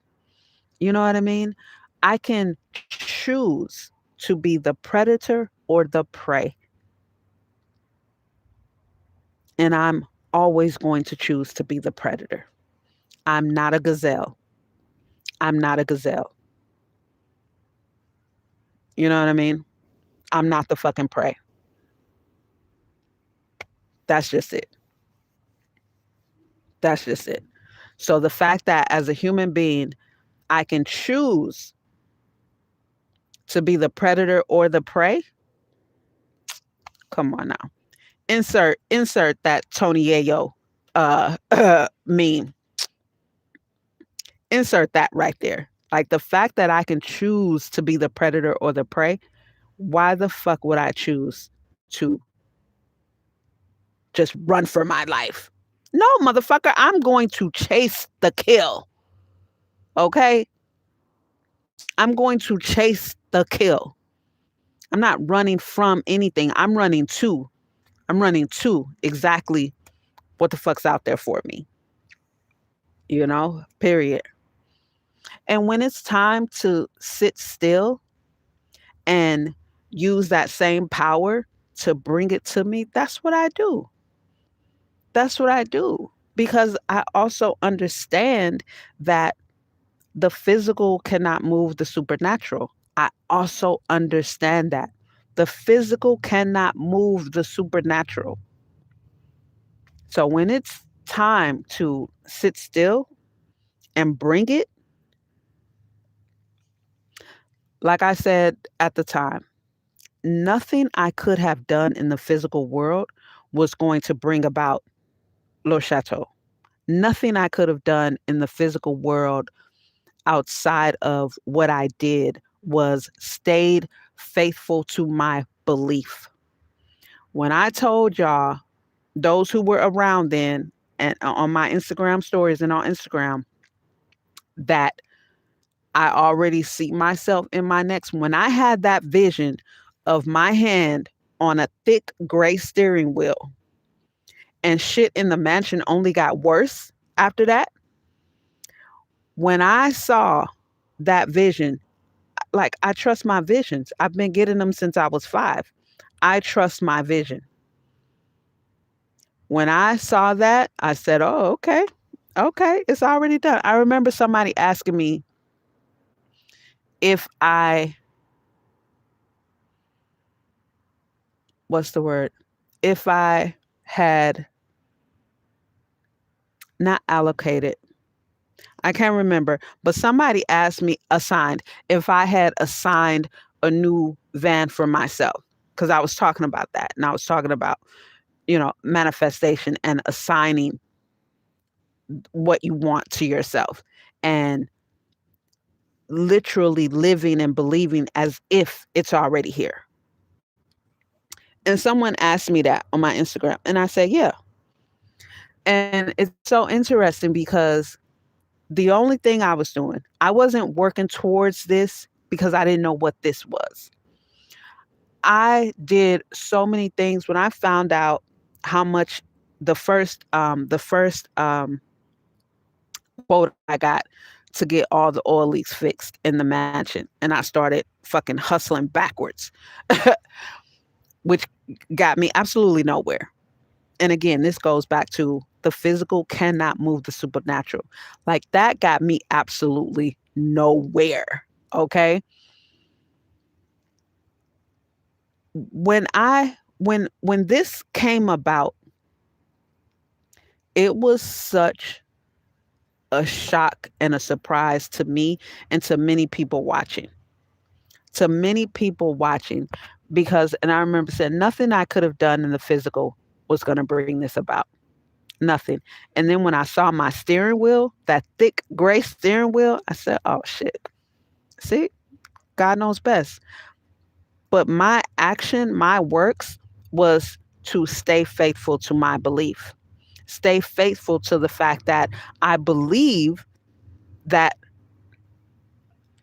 Speaker 1: You know what I mean? I can choose to be the predator or the prey, and I'm always going to choose to be the predator. I'm not a gazelle. I'm not a gazelle. You know what I mean? I'm not the fucking prey. That's just it. That's just it. So the fact that as a human being, I can choose to be the predator or the prey, come on now. Insert that Tony Yayo meme. Insert that right there. Like the fact that I can choose to be the predator or the prey, why the fuck would I choose to just run for my life? No, motherfucker, I'm going to chase the kill. Okay? I'm going to chase the kill. I'm not running from anything. I'm running to exactly what the fuck's out there for me, period. And when it's time to sit still and use that same power to bring it to me, that's what I do. That's what I do. Because I also understand that the physical cannot move the supernatural. I also understand that. The physical cannot move the supernatural. So when it's time to sit still and bring it, like I said at the time, nothing I could have done in the physical world was going to bring about Le Chateau. Nothing I could have done in the physical world outside of what I did was stayed faithful to my belief. When I told y'all, those who were around then and on my Instagram stories and on Instagram, that I already see myself in my next, when I had that vision of my hand on a thick gray steering wheel and shit in the mansion only got worse after that, when I saw that vision, like I trust my visions. I've been getting them since I was 5. I trust my vision. When I saw that, I said, "Oh, okay. Okay, it's already done." I remember somebody asking me if I, what's the word? If I had not allocated, I can't remember, but somebody asked me assigned if I had assigned a new van for myself because I was talking about that and I was talking about, manifestation and assigning what you want to yourself and literally living and believing as if it's already here. And someone asked me that on my Instagram and I said, "Yeah." And it's so interesting because the only thing I was doing, I wasn't working towards this because I didn't know what this was. I did so many things when I found out how much the first quote I got to get all the oil leaks fixed in the mansion, and I started fucking hustling backwards, which got me absolutely nowhere. And again, this goes back to the physical cannot move the supernatural. Like that got me absolutely nowhere. Okay. When this came about, it was such a shock and a surprise to me and to many people watching. To many people watching, because, and I remember saying, nothing I could have done in the physical was going to bring this about. Nothing. And then when I saw my steering wheel, that thick gray steering wheel, I said, oh shit. See, God knows best. But my action, my works was to stay faithful to my belief. Stay faithful to the fact that I believe that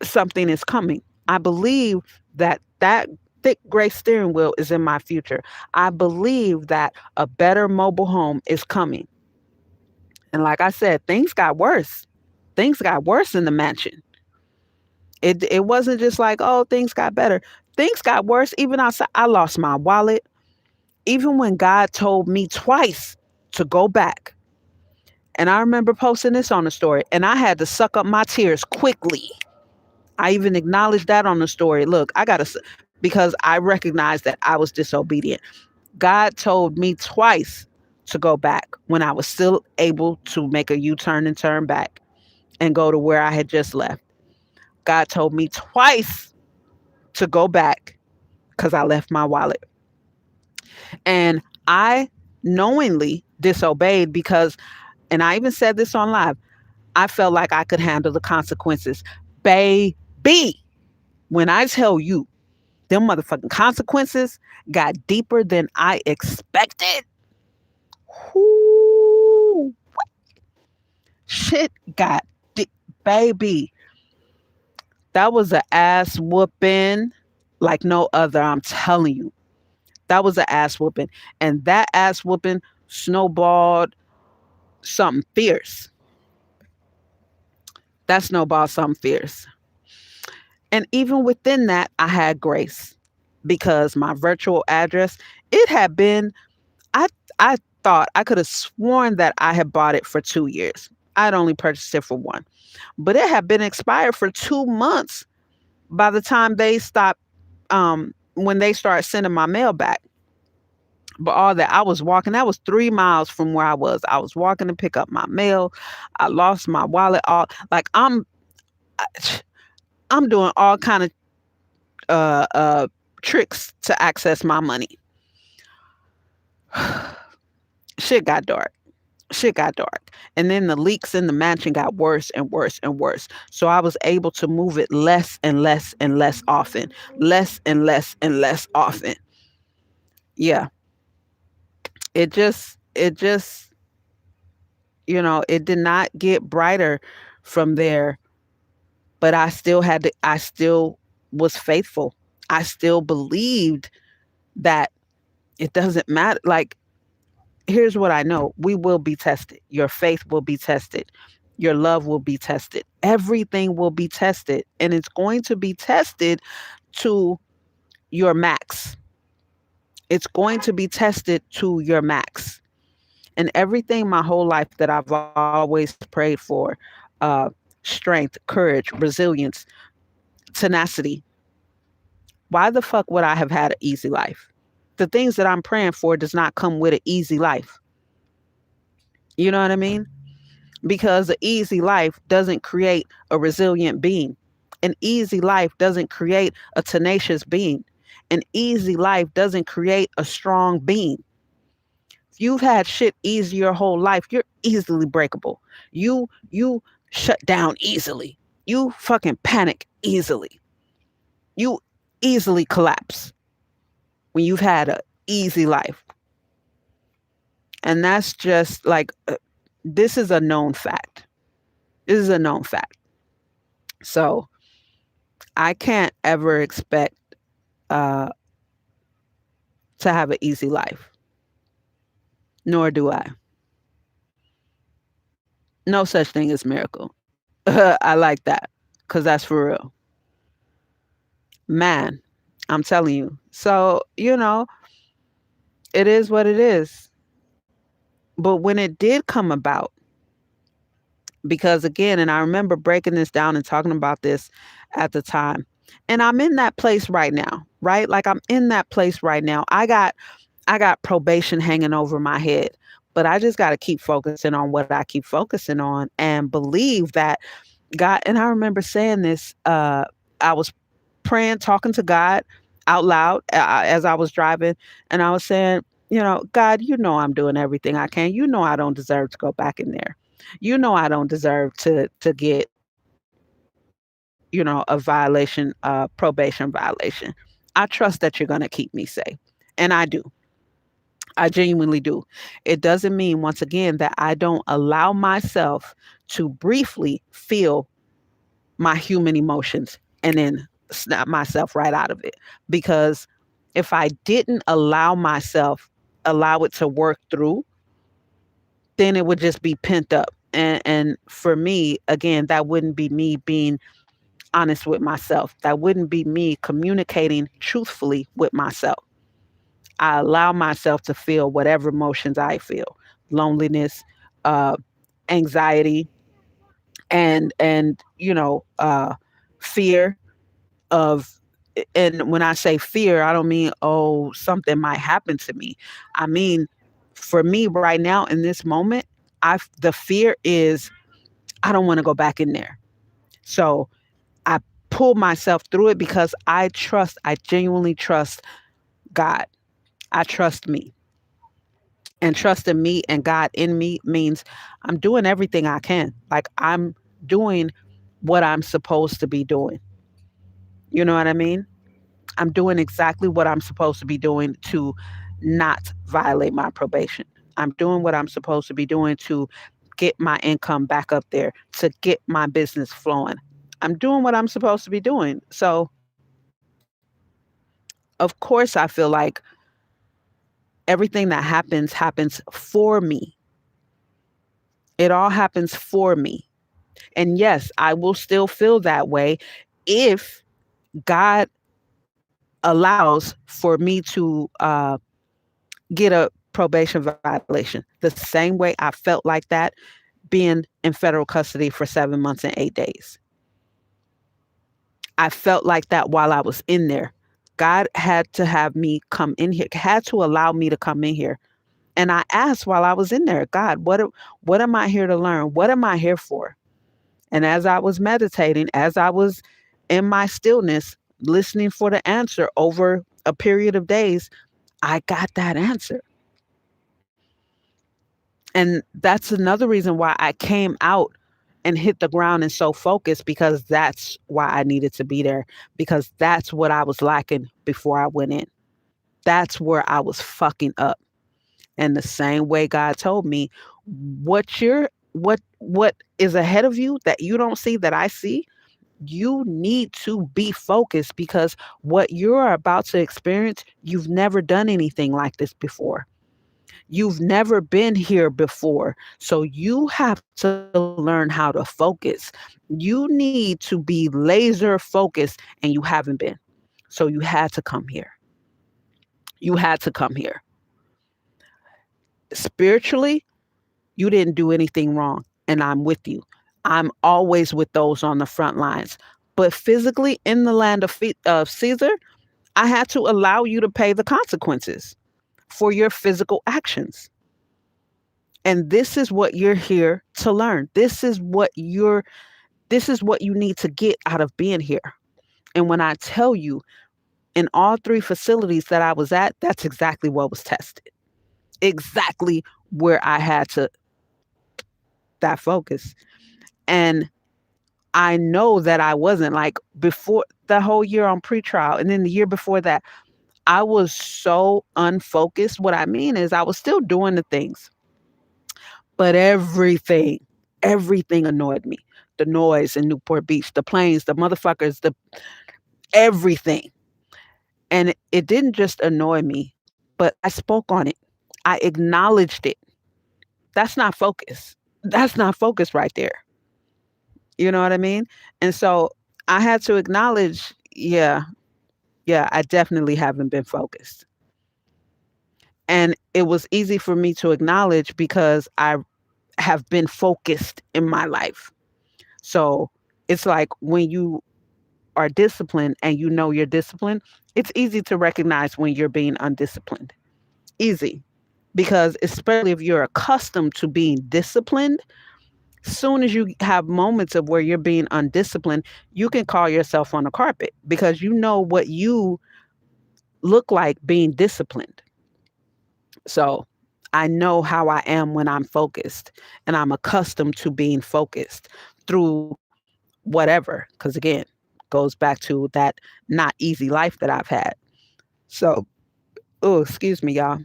Speaker 1: something is coming. I believe that that thick gray steering wheel is in my future. I believe that a better mobile home is coming. And like I said, things got worse. Things got worse in the mansion. It wasn't just like, oh, things got better. Things got worse. Even outside, I lost my wallet. Even when God told me twice to go back. And I remember posting this on the story, and I had to suck up my tears quickly. I even acknowledged that on the story. Look, I got to, because I recognized that I was disobedient. God told me twice to go back when I was still able to make a U turn and turn back and go to where I had just left. God told me twice to go back because I left my wallet. And I knowingly disobeyed because, and I even said this on live, I felt like I could handle the consequences. Baby, when I tell you, them motherfucking consequences got deeper than I expected. Whoo, shit got baby. That was an ass whooping like no other. I'm telling you, that was an ass whooping, and that ass whooping snowballed something fierce. That snowballed something fierce. And even within that, I had grace because my virtual address, it had been, I I thought I could have sworn that I had bought it for 2 years. I'd only purchased it for one, but it had been expired for 2 months by the time they stopped, when they started sending my mail back. But all that, I was walking, that was 3 miles from where I was. I was walking to pick up my mail. I lost my wallet. All like I'm doing all kind of uh, uh, tricks to access my money. Shit got dark. Shit got dark. And then the leaks in the mansion got worse and worse and worse. So I was able to move it less and less and less often. Less and less and less often. Yeah. It just, it did not get brighter from there, but I still was faithful. I still believed that it doesn't matter. Like, here's what I know: we will be tested. Your faith will be tested. Your love will be tested. Everything will be tested. And it's going to be tested to your max. It's going to be tested to your max. And everything my whole life that I've always prayed for, uh, strength, courage, resilience, tenacity. Why the fuck would I have had an easy life? The things that I'm praying for does not come with an easy life. You know what I mean? Because an easy life doesn't create a resilient being. An easy life doesn't create a tenacious being. An easy life doesn't create a strong being. If you've had shit easy your whole life, you're easily breakable. You shut down easily. You fucking panic easily. You easily collapse when you've had a easy life. And that's just like, this is a known fact. This is a known fact. So I can't ever expect uh, to have an easy life, nor do I. No such thing as miracle. I like that because that's for real. Man, I'm telling you. So, it is what it is. But when it did come about, because again, and I remember breaking this down and talking about this at the time, and I'm in that place right now, right? Like I'm in that place right now. I got probation hanging over my head, But I just got to keep focusing on what I keep focusing on and believe that God, and I remember saying this, I was praying, talking to God out loud as I was driving, and I was saying, God, I'm doing everything I can. I don't deserve to go back in there. I don't deserve to get, a violation, probation violation. I trust that you're going to keep me safe. And I do. I genuinely do. It doesn't mean, once again, that I don't allow myself to briefly feel my human emotions and then snap myself right out of it. Because if I didn't allow it to work through, then it would just be pent up. And for me, again, that wouldn't be me being honest with myself. That wouldn't be me communicating truthfully with myself. I allow myself to feel whatever emotions I feel: loneliness, uh, anxiety, and fear of. And when I say fear, I don't mean, oh, something might happen to me. I mean, for me right now in this moment, the fear is I don't want to go back in there. So I pull myself through it because I genuinely trust God. I trust me. And trusting me and God in me means I'm doing everything I can. Like, I'm doing what I'm supposed to be doing. You know what I mean? I'm doing exactly what I'm supposed to be doing to not violate my probation. I'm doing what I'm supposed to be doing to get my income back up there, to get my business flowing. I'm doing what I'm supposed to be doing. So, of course, I feel like everything that happens for me. It all happens for me. And yes, I will still feel that way if God allows for me to get a probation violation. The same way I felt like that being in federal custody for 7 months and 8 days. I felt like that while I was in there. God had to have me come in here, had to allow me to come in here. And I asked while I was in there, God, what am I here to learn? What am I here for? And as I was meditating, as I was in my stillness, listening for the answer over a period of days, I got that answer. And that's another reason why I came out and hit the ground and so focused, because that's why I needed to be there, because that's what I was lacking before I went in. That's where I was fucking up. And the same way God told me, what is ahead of you that you don't see that I see, you need to be focused, because what you're about to experience, you've never done anything like this before. You've never been here before. So you have to learn how to focus. You need to be laser focused, and you haven't been. So you had to come here. You had to come here. Spiritually, you didn't do anything wrong, and I'm with you. I'm always with those on the front lines. But physically, in the land of Caesar, I had to allow you to pay the consequences for your physical actions. And this is what you're here to learn. This is what you need to get out of being here. And when I tell you, in all three facilities that I was at, that's exactly what was tested. Exactly where I had to that focus. And I know that I wasn't, like, before the whole year on pretrial, and then the year before that, I was so unfocused. What I mean is I was still doing the things, but everything annoyed me. The noise in Newport Beach, the planes, the motherfuckers, the everything. And it didn't just annoy me, but I spoke on it. I acknowledged it. That's not focus. That's not focus right there. You know what I mean? And so I had to acknowledge, yeah, yeah, I definitely haven't been focused. And it was easy for me to acknowledge because I have been focused in my life. So it's like when you are disciplined and you know you're disciplined, it's easy to recognize when you're being undisciplined. Easy. because especially if you're accustomed to being disciplined, soon as you have moments of where you're being undisciplined, you can call yourself on the carpet because you know what you look like being disciplined. So I know how I am when I'm focused, and I'm accustomed to being focused through whatever. Because again, goes back to that not easy life that I've had. So, oh, excuse me, y'all.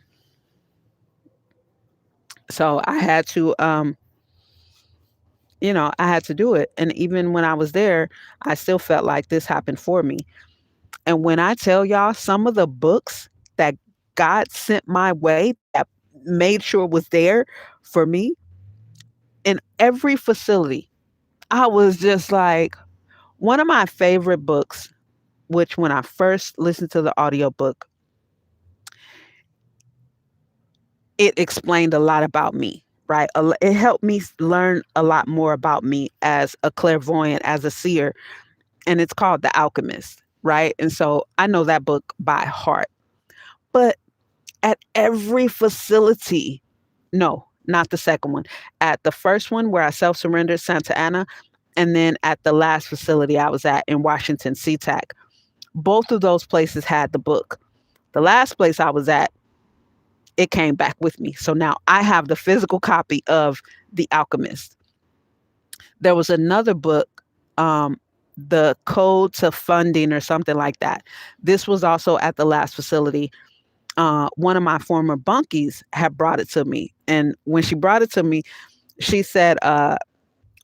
Speaker 1: So I had to, I had to do it. And even when I was there, I still felt like this happened for me. And when I tell y'all some of the books that God sent my way that made sure was there for me in every facility, I was just like, one of my favorite books, which when I first listened to the audiobook, it explained a lot about me, right? It helped me learn a lot more about me as a clairvoyant, as a seer, and it's called The Alchemist, right? And so I know that book by heart. But at every facility, no, not the second one, at the first one where I self surrendered, Santa Ana, and then at the last facility I was at in Washington, SeaTac, both of those places had the book. The last place I was at, it came back with me. So now I have the physical copy of The Alchemist. There was another book, The Code to Funding or something like that. This was also at the last facility. One of my former bunkies had brought it to me. And when she brought it to me, she said,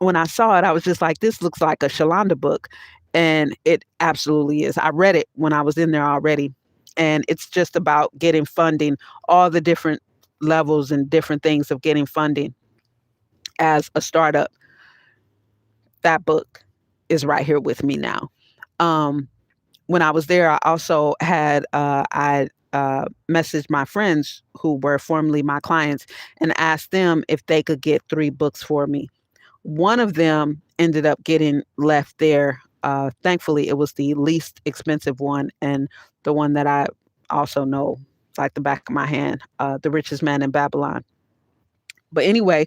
Speaker 1: when I saw it, I was just like, this looks like a Shalonda book. And it absolutely is. I read it when I was in there already. And it's just about getting funding, all the different levels and different things of getting funding as a startup. That book is right here with me now. Um, when I was there, I also had, I messaged my friends who were formerly my clients and asked them if they could get 3 books for me. One of them ended up getting left there. Thankfully, it was the least expensive one and the one that I also know like the back of my hand, The Richest Man in Babylon. But anyway,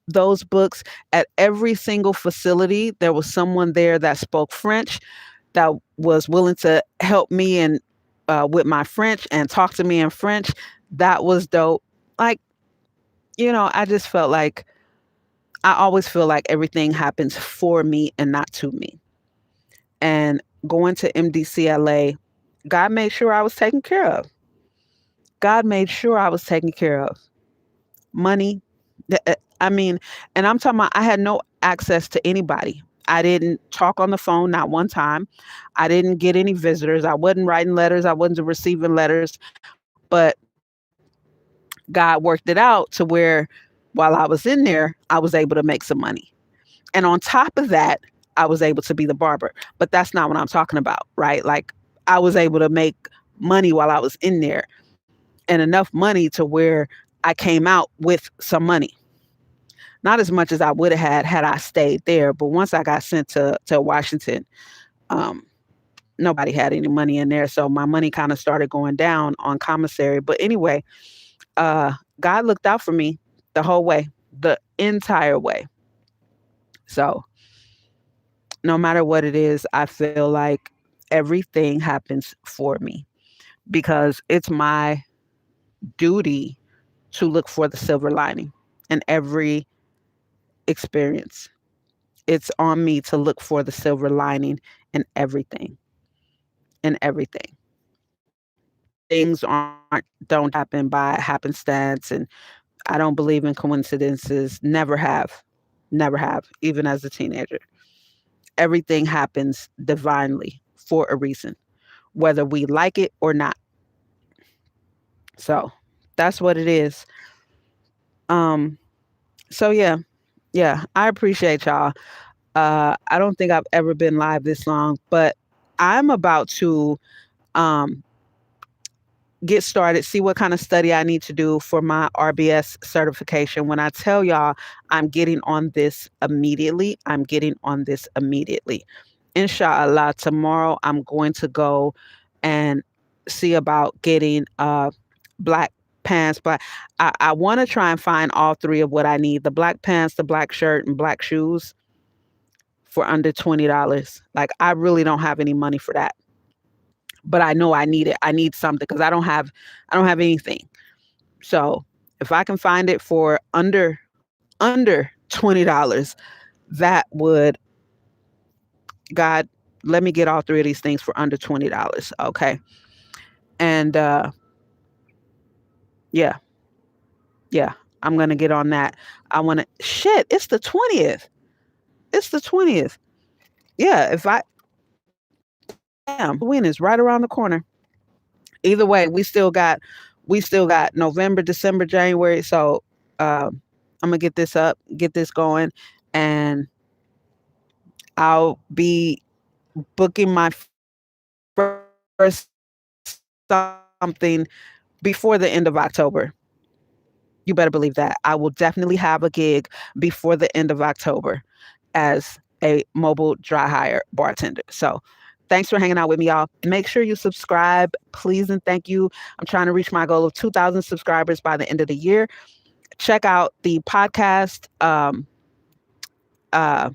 Speaker 1: those books at every single facility, there was someone there that spoke French that was willing to help me and with my French and talk to me in French. That was dope. Like, I just felt like I always feel like everything happens for me and not to me. And going to MDCLA, God made sure I was taken care of. God made sure I was taken care of. Money, I mean, and I'm talking about I had no access to anybody. I didn't talk on the phone not one time. I didn't get any visitors. I wasn't writing letters. I wasn't receiving letters. But God worked it out to where while I was in there, I was able to make some money. And on top of that, I was able to be the barber. But that's not what I'm talking about, right? Like I was able to make money while I was in there and enough money to where I came out with some money. Not as much as I would have had I stayed there. But once I got sent to Washington, um, nobody had any money in there. So my money kind of started going down on commissary. But anyway, God looked out for me the whole way, the entire way. So no matter what it is, I feel like everything happens for me because it's my duty to look for the silver lining in every experience. It's on me to look for the silver lining in everything, in everything. Things don't happen by happenstance, and I don't believe in coincidences. Never have. Never have, even as a teenager. Everything happens divinely for a reason, whether we like it or not. So that's what it is. Um, so yeah, I appreciate y'all. I don't think I've ever been live this long, but I'm about to um get started, see what kind of study I need to do for my RBS certification. When I tell y'all I'm getting on this immediately, I'm getting on this immediately. Inshallah, tomorrow I'm going to go and see about getting black. pants, but I want to try and find all three of what I need: the black pants, the black shirt, and black shoes for under $20. Like I really don't have any money for that, but I know I need it. I need something because I don't have anything. So if I can find it for under $20, that would, God, let me get all three of these things for under $20. Okay. And yeah, yeah, I'm gonna get on that. I wanna shit, it's the 20th. It's the 20th. Yeah, if I damn, Halloween is right around the corner. Either way, we still got November, December, January. So I'm gonna get this up, get this going, and I'll be booking my first something before the end of October. You better believe that. I will definitely have a gig before the end of October as a mobile dry hire bartender. So thanks for hanging out with me, y'all. Make sure you subscribe, please and thank you. I'm trying to reach my goal of 2,000 subscribers by the end of the year. Check out the podcast, uh,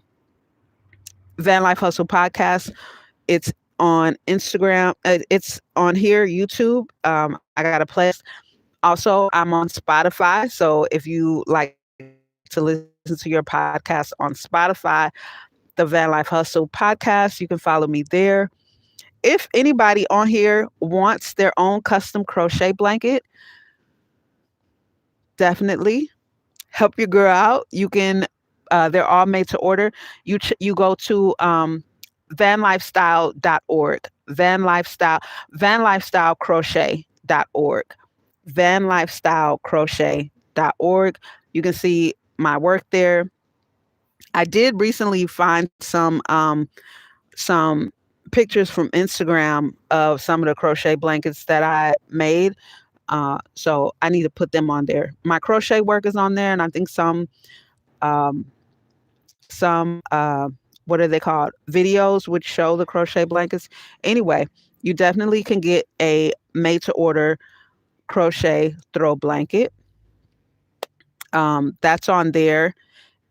Speaker 1: Van Life Hustle Podcast. It's on Instagram. It's on here, YouTube. I got a playlist. Also, I'm on Spotify. So if you like to listen to your podcast on Spotify, the Van Life Hustle podcast, you can follow me there. If anybody on here wants their own custom crochet blanket, definitely help your girl out. You can, they're all made to order. You go to vanlifestyle.org, vanlifestylecrochet.org, vanlifestylecrochet.org. You can see my work there. I did recently find some pictures from Instagram of some of the crochet blankets that I made. So I need to put them on there. My crochet work is on there, and I think um, some what are they called? Videos which show the crochet blankets. Anyway, you definitely can get a made to order crochet throw blanket. That's on there.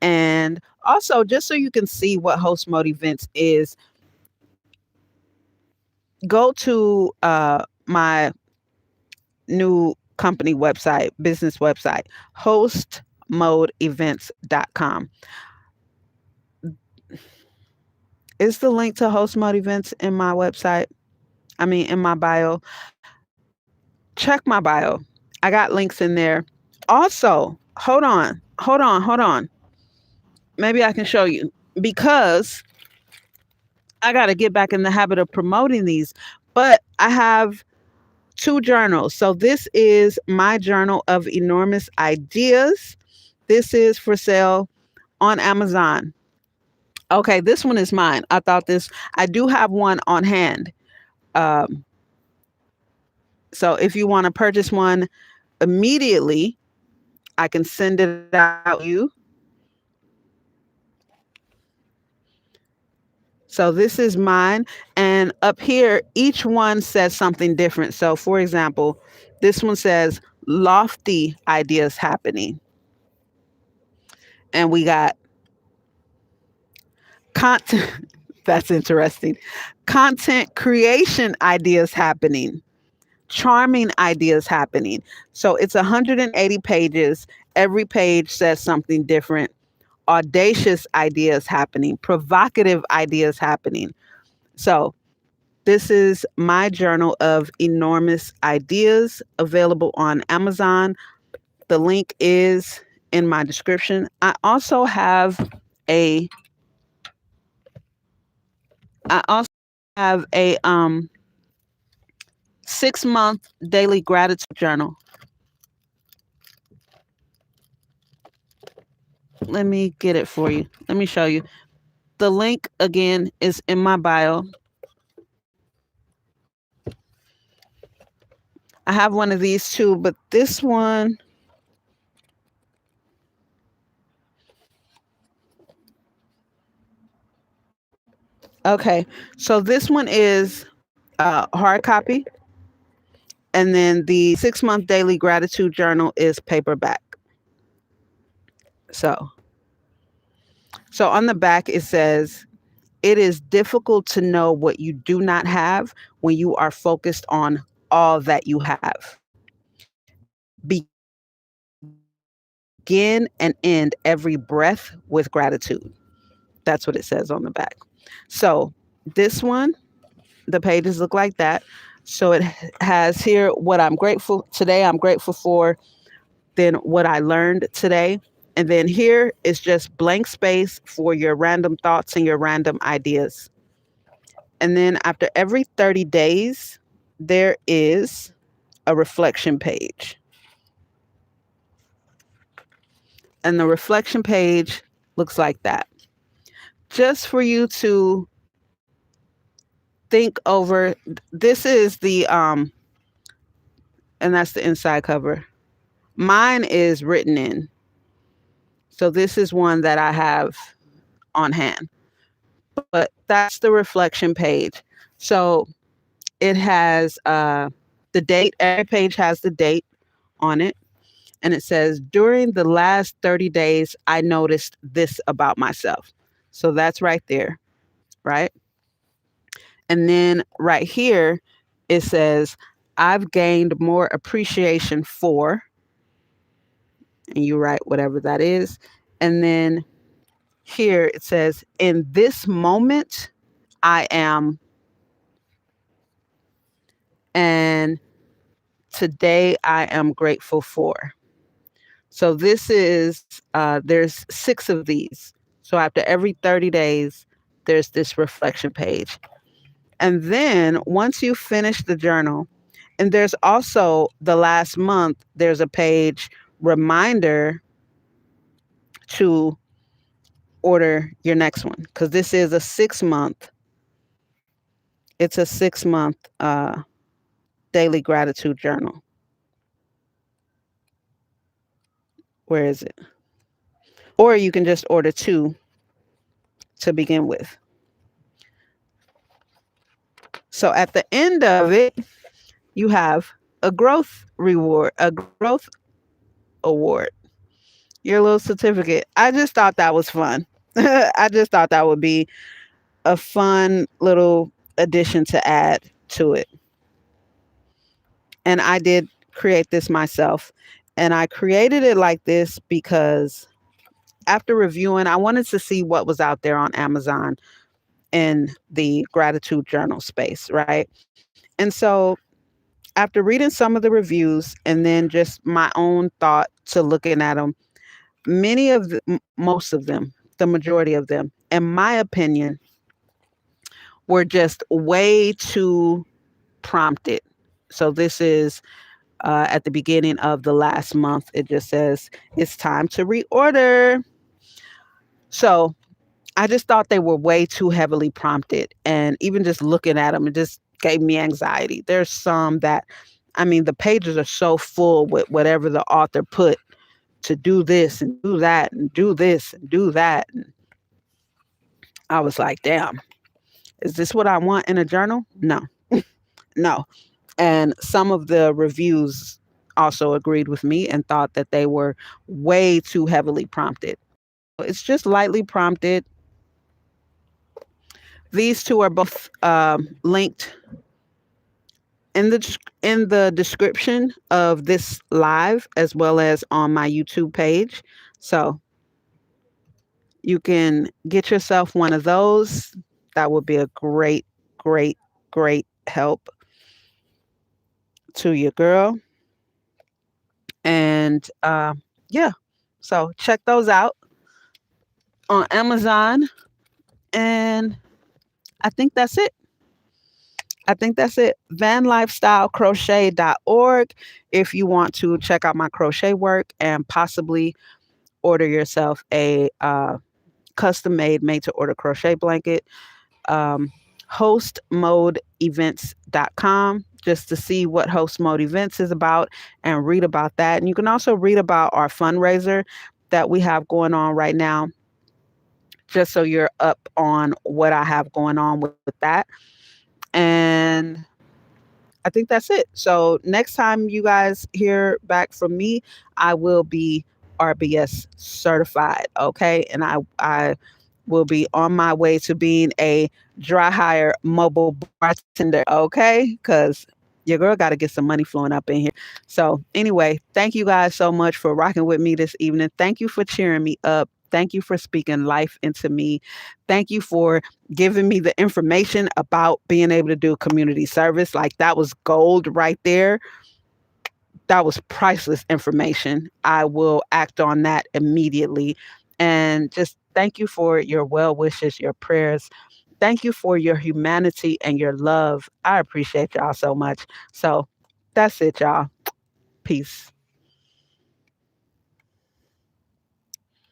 Speaker 1: And also, just so you can see what Host Mode Events is, go to my new company website, business website, hostmodeevents.com. Is the link to Host Mode Events in my website? I mean, in my bio. Check my bio. I got links in there. Also, hold on. Maybe I can show you because I got to get back in the habit of promoting these. But I have two journals. So this is my journal of enormous ideas. This is for sale on Amazon. Okay, this one is mine. I do have one on hand. Um, so if you want to purchase one immediately, I can send it out to you. So this is mine. And up here, each one says something different. So for example, this one says lofty ideas happening. And we got content. That's interesting. Content creation ideas happening. Charming ideas happening. So it's 180 pages. Every page says something different. Audacious ideas happening. Provocative ideas happening. So this is my journal of enormous ideas available on Amazon. The link is in my description. A I also have a 6-month daily gratitude journal. Let me get it for you. Let me show you. The link again is in my bio. I have one of these too, but this one, okay. So this one is hard copy, And then the 6-month daily gratitude journal is paperback. So, so on the back it says, it is difficult to know what you do not have when you are focused on all that you have. Begin and end every breath with gratitude. That's what it says on the back. So, this one, the pages look like that. So it has here what I'm grateful today, I'm grateful for, then what I learned today. And then here is just blank space for your random thoughts and your random ideas. And then after every 30 days, there is a reflection page. And the reflection page looks like that. Just for you to think over. This is the and that's the inside cover. Mine is written in. So this is one that I have on hand. But that's the reflection page. So it has the date. Every page has the date on it. And it says, during the last 30 days, I noticed this about myself. So that's right there, right? And then right here, it says, I've gained more appreciation for, and you write whatever that is. And then here it says, in this moment, I am, and today I am grateful for. So this is, there's 6 of these. So after every 30 days, there's this reflection page. And then once you finish the journal, and there's also the last month, there's a page reminder to order your next one because this is a 6-month. It's a 6-month daily gratitude journal. Where is it? Or you can just order 2 to begin with. So at the end of it, you have a growth reward, a growth award, your little certificate. I just thought that was fun. I just thought that would be a fun little addition to add to it. And I did create this myself. And I created it like this because after reviewing, I wanted to see what was out there on Amazon in the gratitude journal space, right? And so after reading some of the reviews and then just my own thought to looking at them, most of them, the majority of them, in my opinion, were just way too prompted. So this is at the beginning of the last month. It just says it's time to reorder. So I just thought they were way too heavily prompted. And even just looking at them, it just gave me anxiety. There's some that, I mean, the pages are so full with whatever the author put to do this and do that and do this and do that. And I was like, damn, is this what I want in a journal? No, no. And some of the reviews also agreed with me and thought that they were way too heavily prompted. It's just lightly prompted. These 2 are both linked in the description of this live as well as on my YouTube page. So you can get yourself one of those. That would be a great, great, great help to your girl. And yeah, so check those out on Amazon. And I think that's it. I think that's it. Vanlifestylecrochet.org if you want to check out my crochet work and possibly order yourself a custom made to order crochet blanket. Hostmodeevents.com just to see what Host Mode Events is about and read about that. And you can also read about our fundraiser that we have going on right now, just so you're up on what I have going on with that. And I think that's it. So next time you guys hear back from me, I will be RBS certified. Okay. And I will be on my way to being a dry hire mobile bartender. Okay. Because your girl got to get some money flowing up in here. So anyway, thank you guys so much for rocking with me this evening. Thank you for cheering me up. Thank you for speaking life into me. Thank you for giving me the information about being able to do community service. Like that was gold right there. That was priceless information. I will act on that immediately. And just thank you for your well wishes, your prayers. Thank you for your humanity and your love. I appreciate y'all so much. So that's it, y'all. Peace.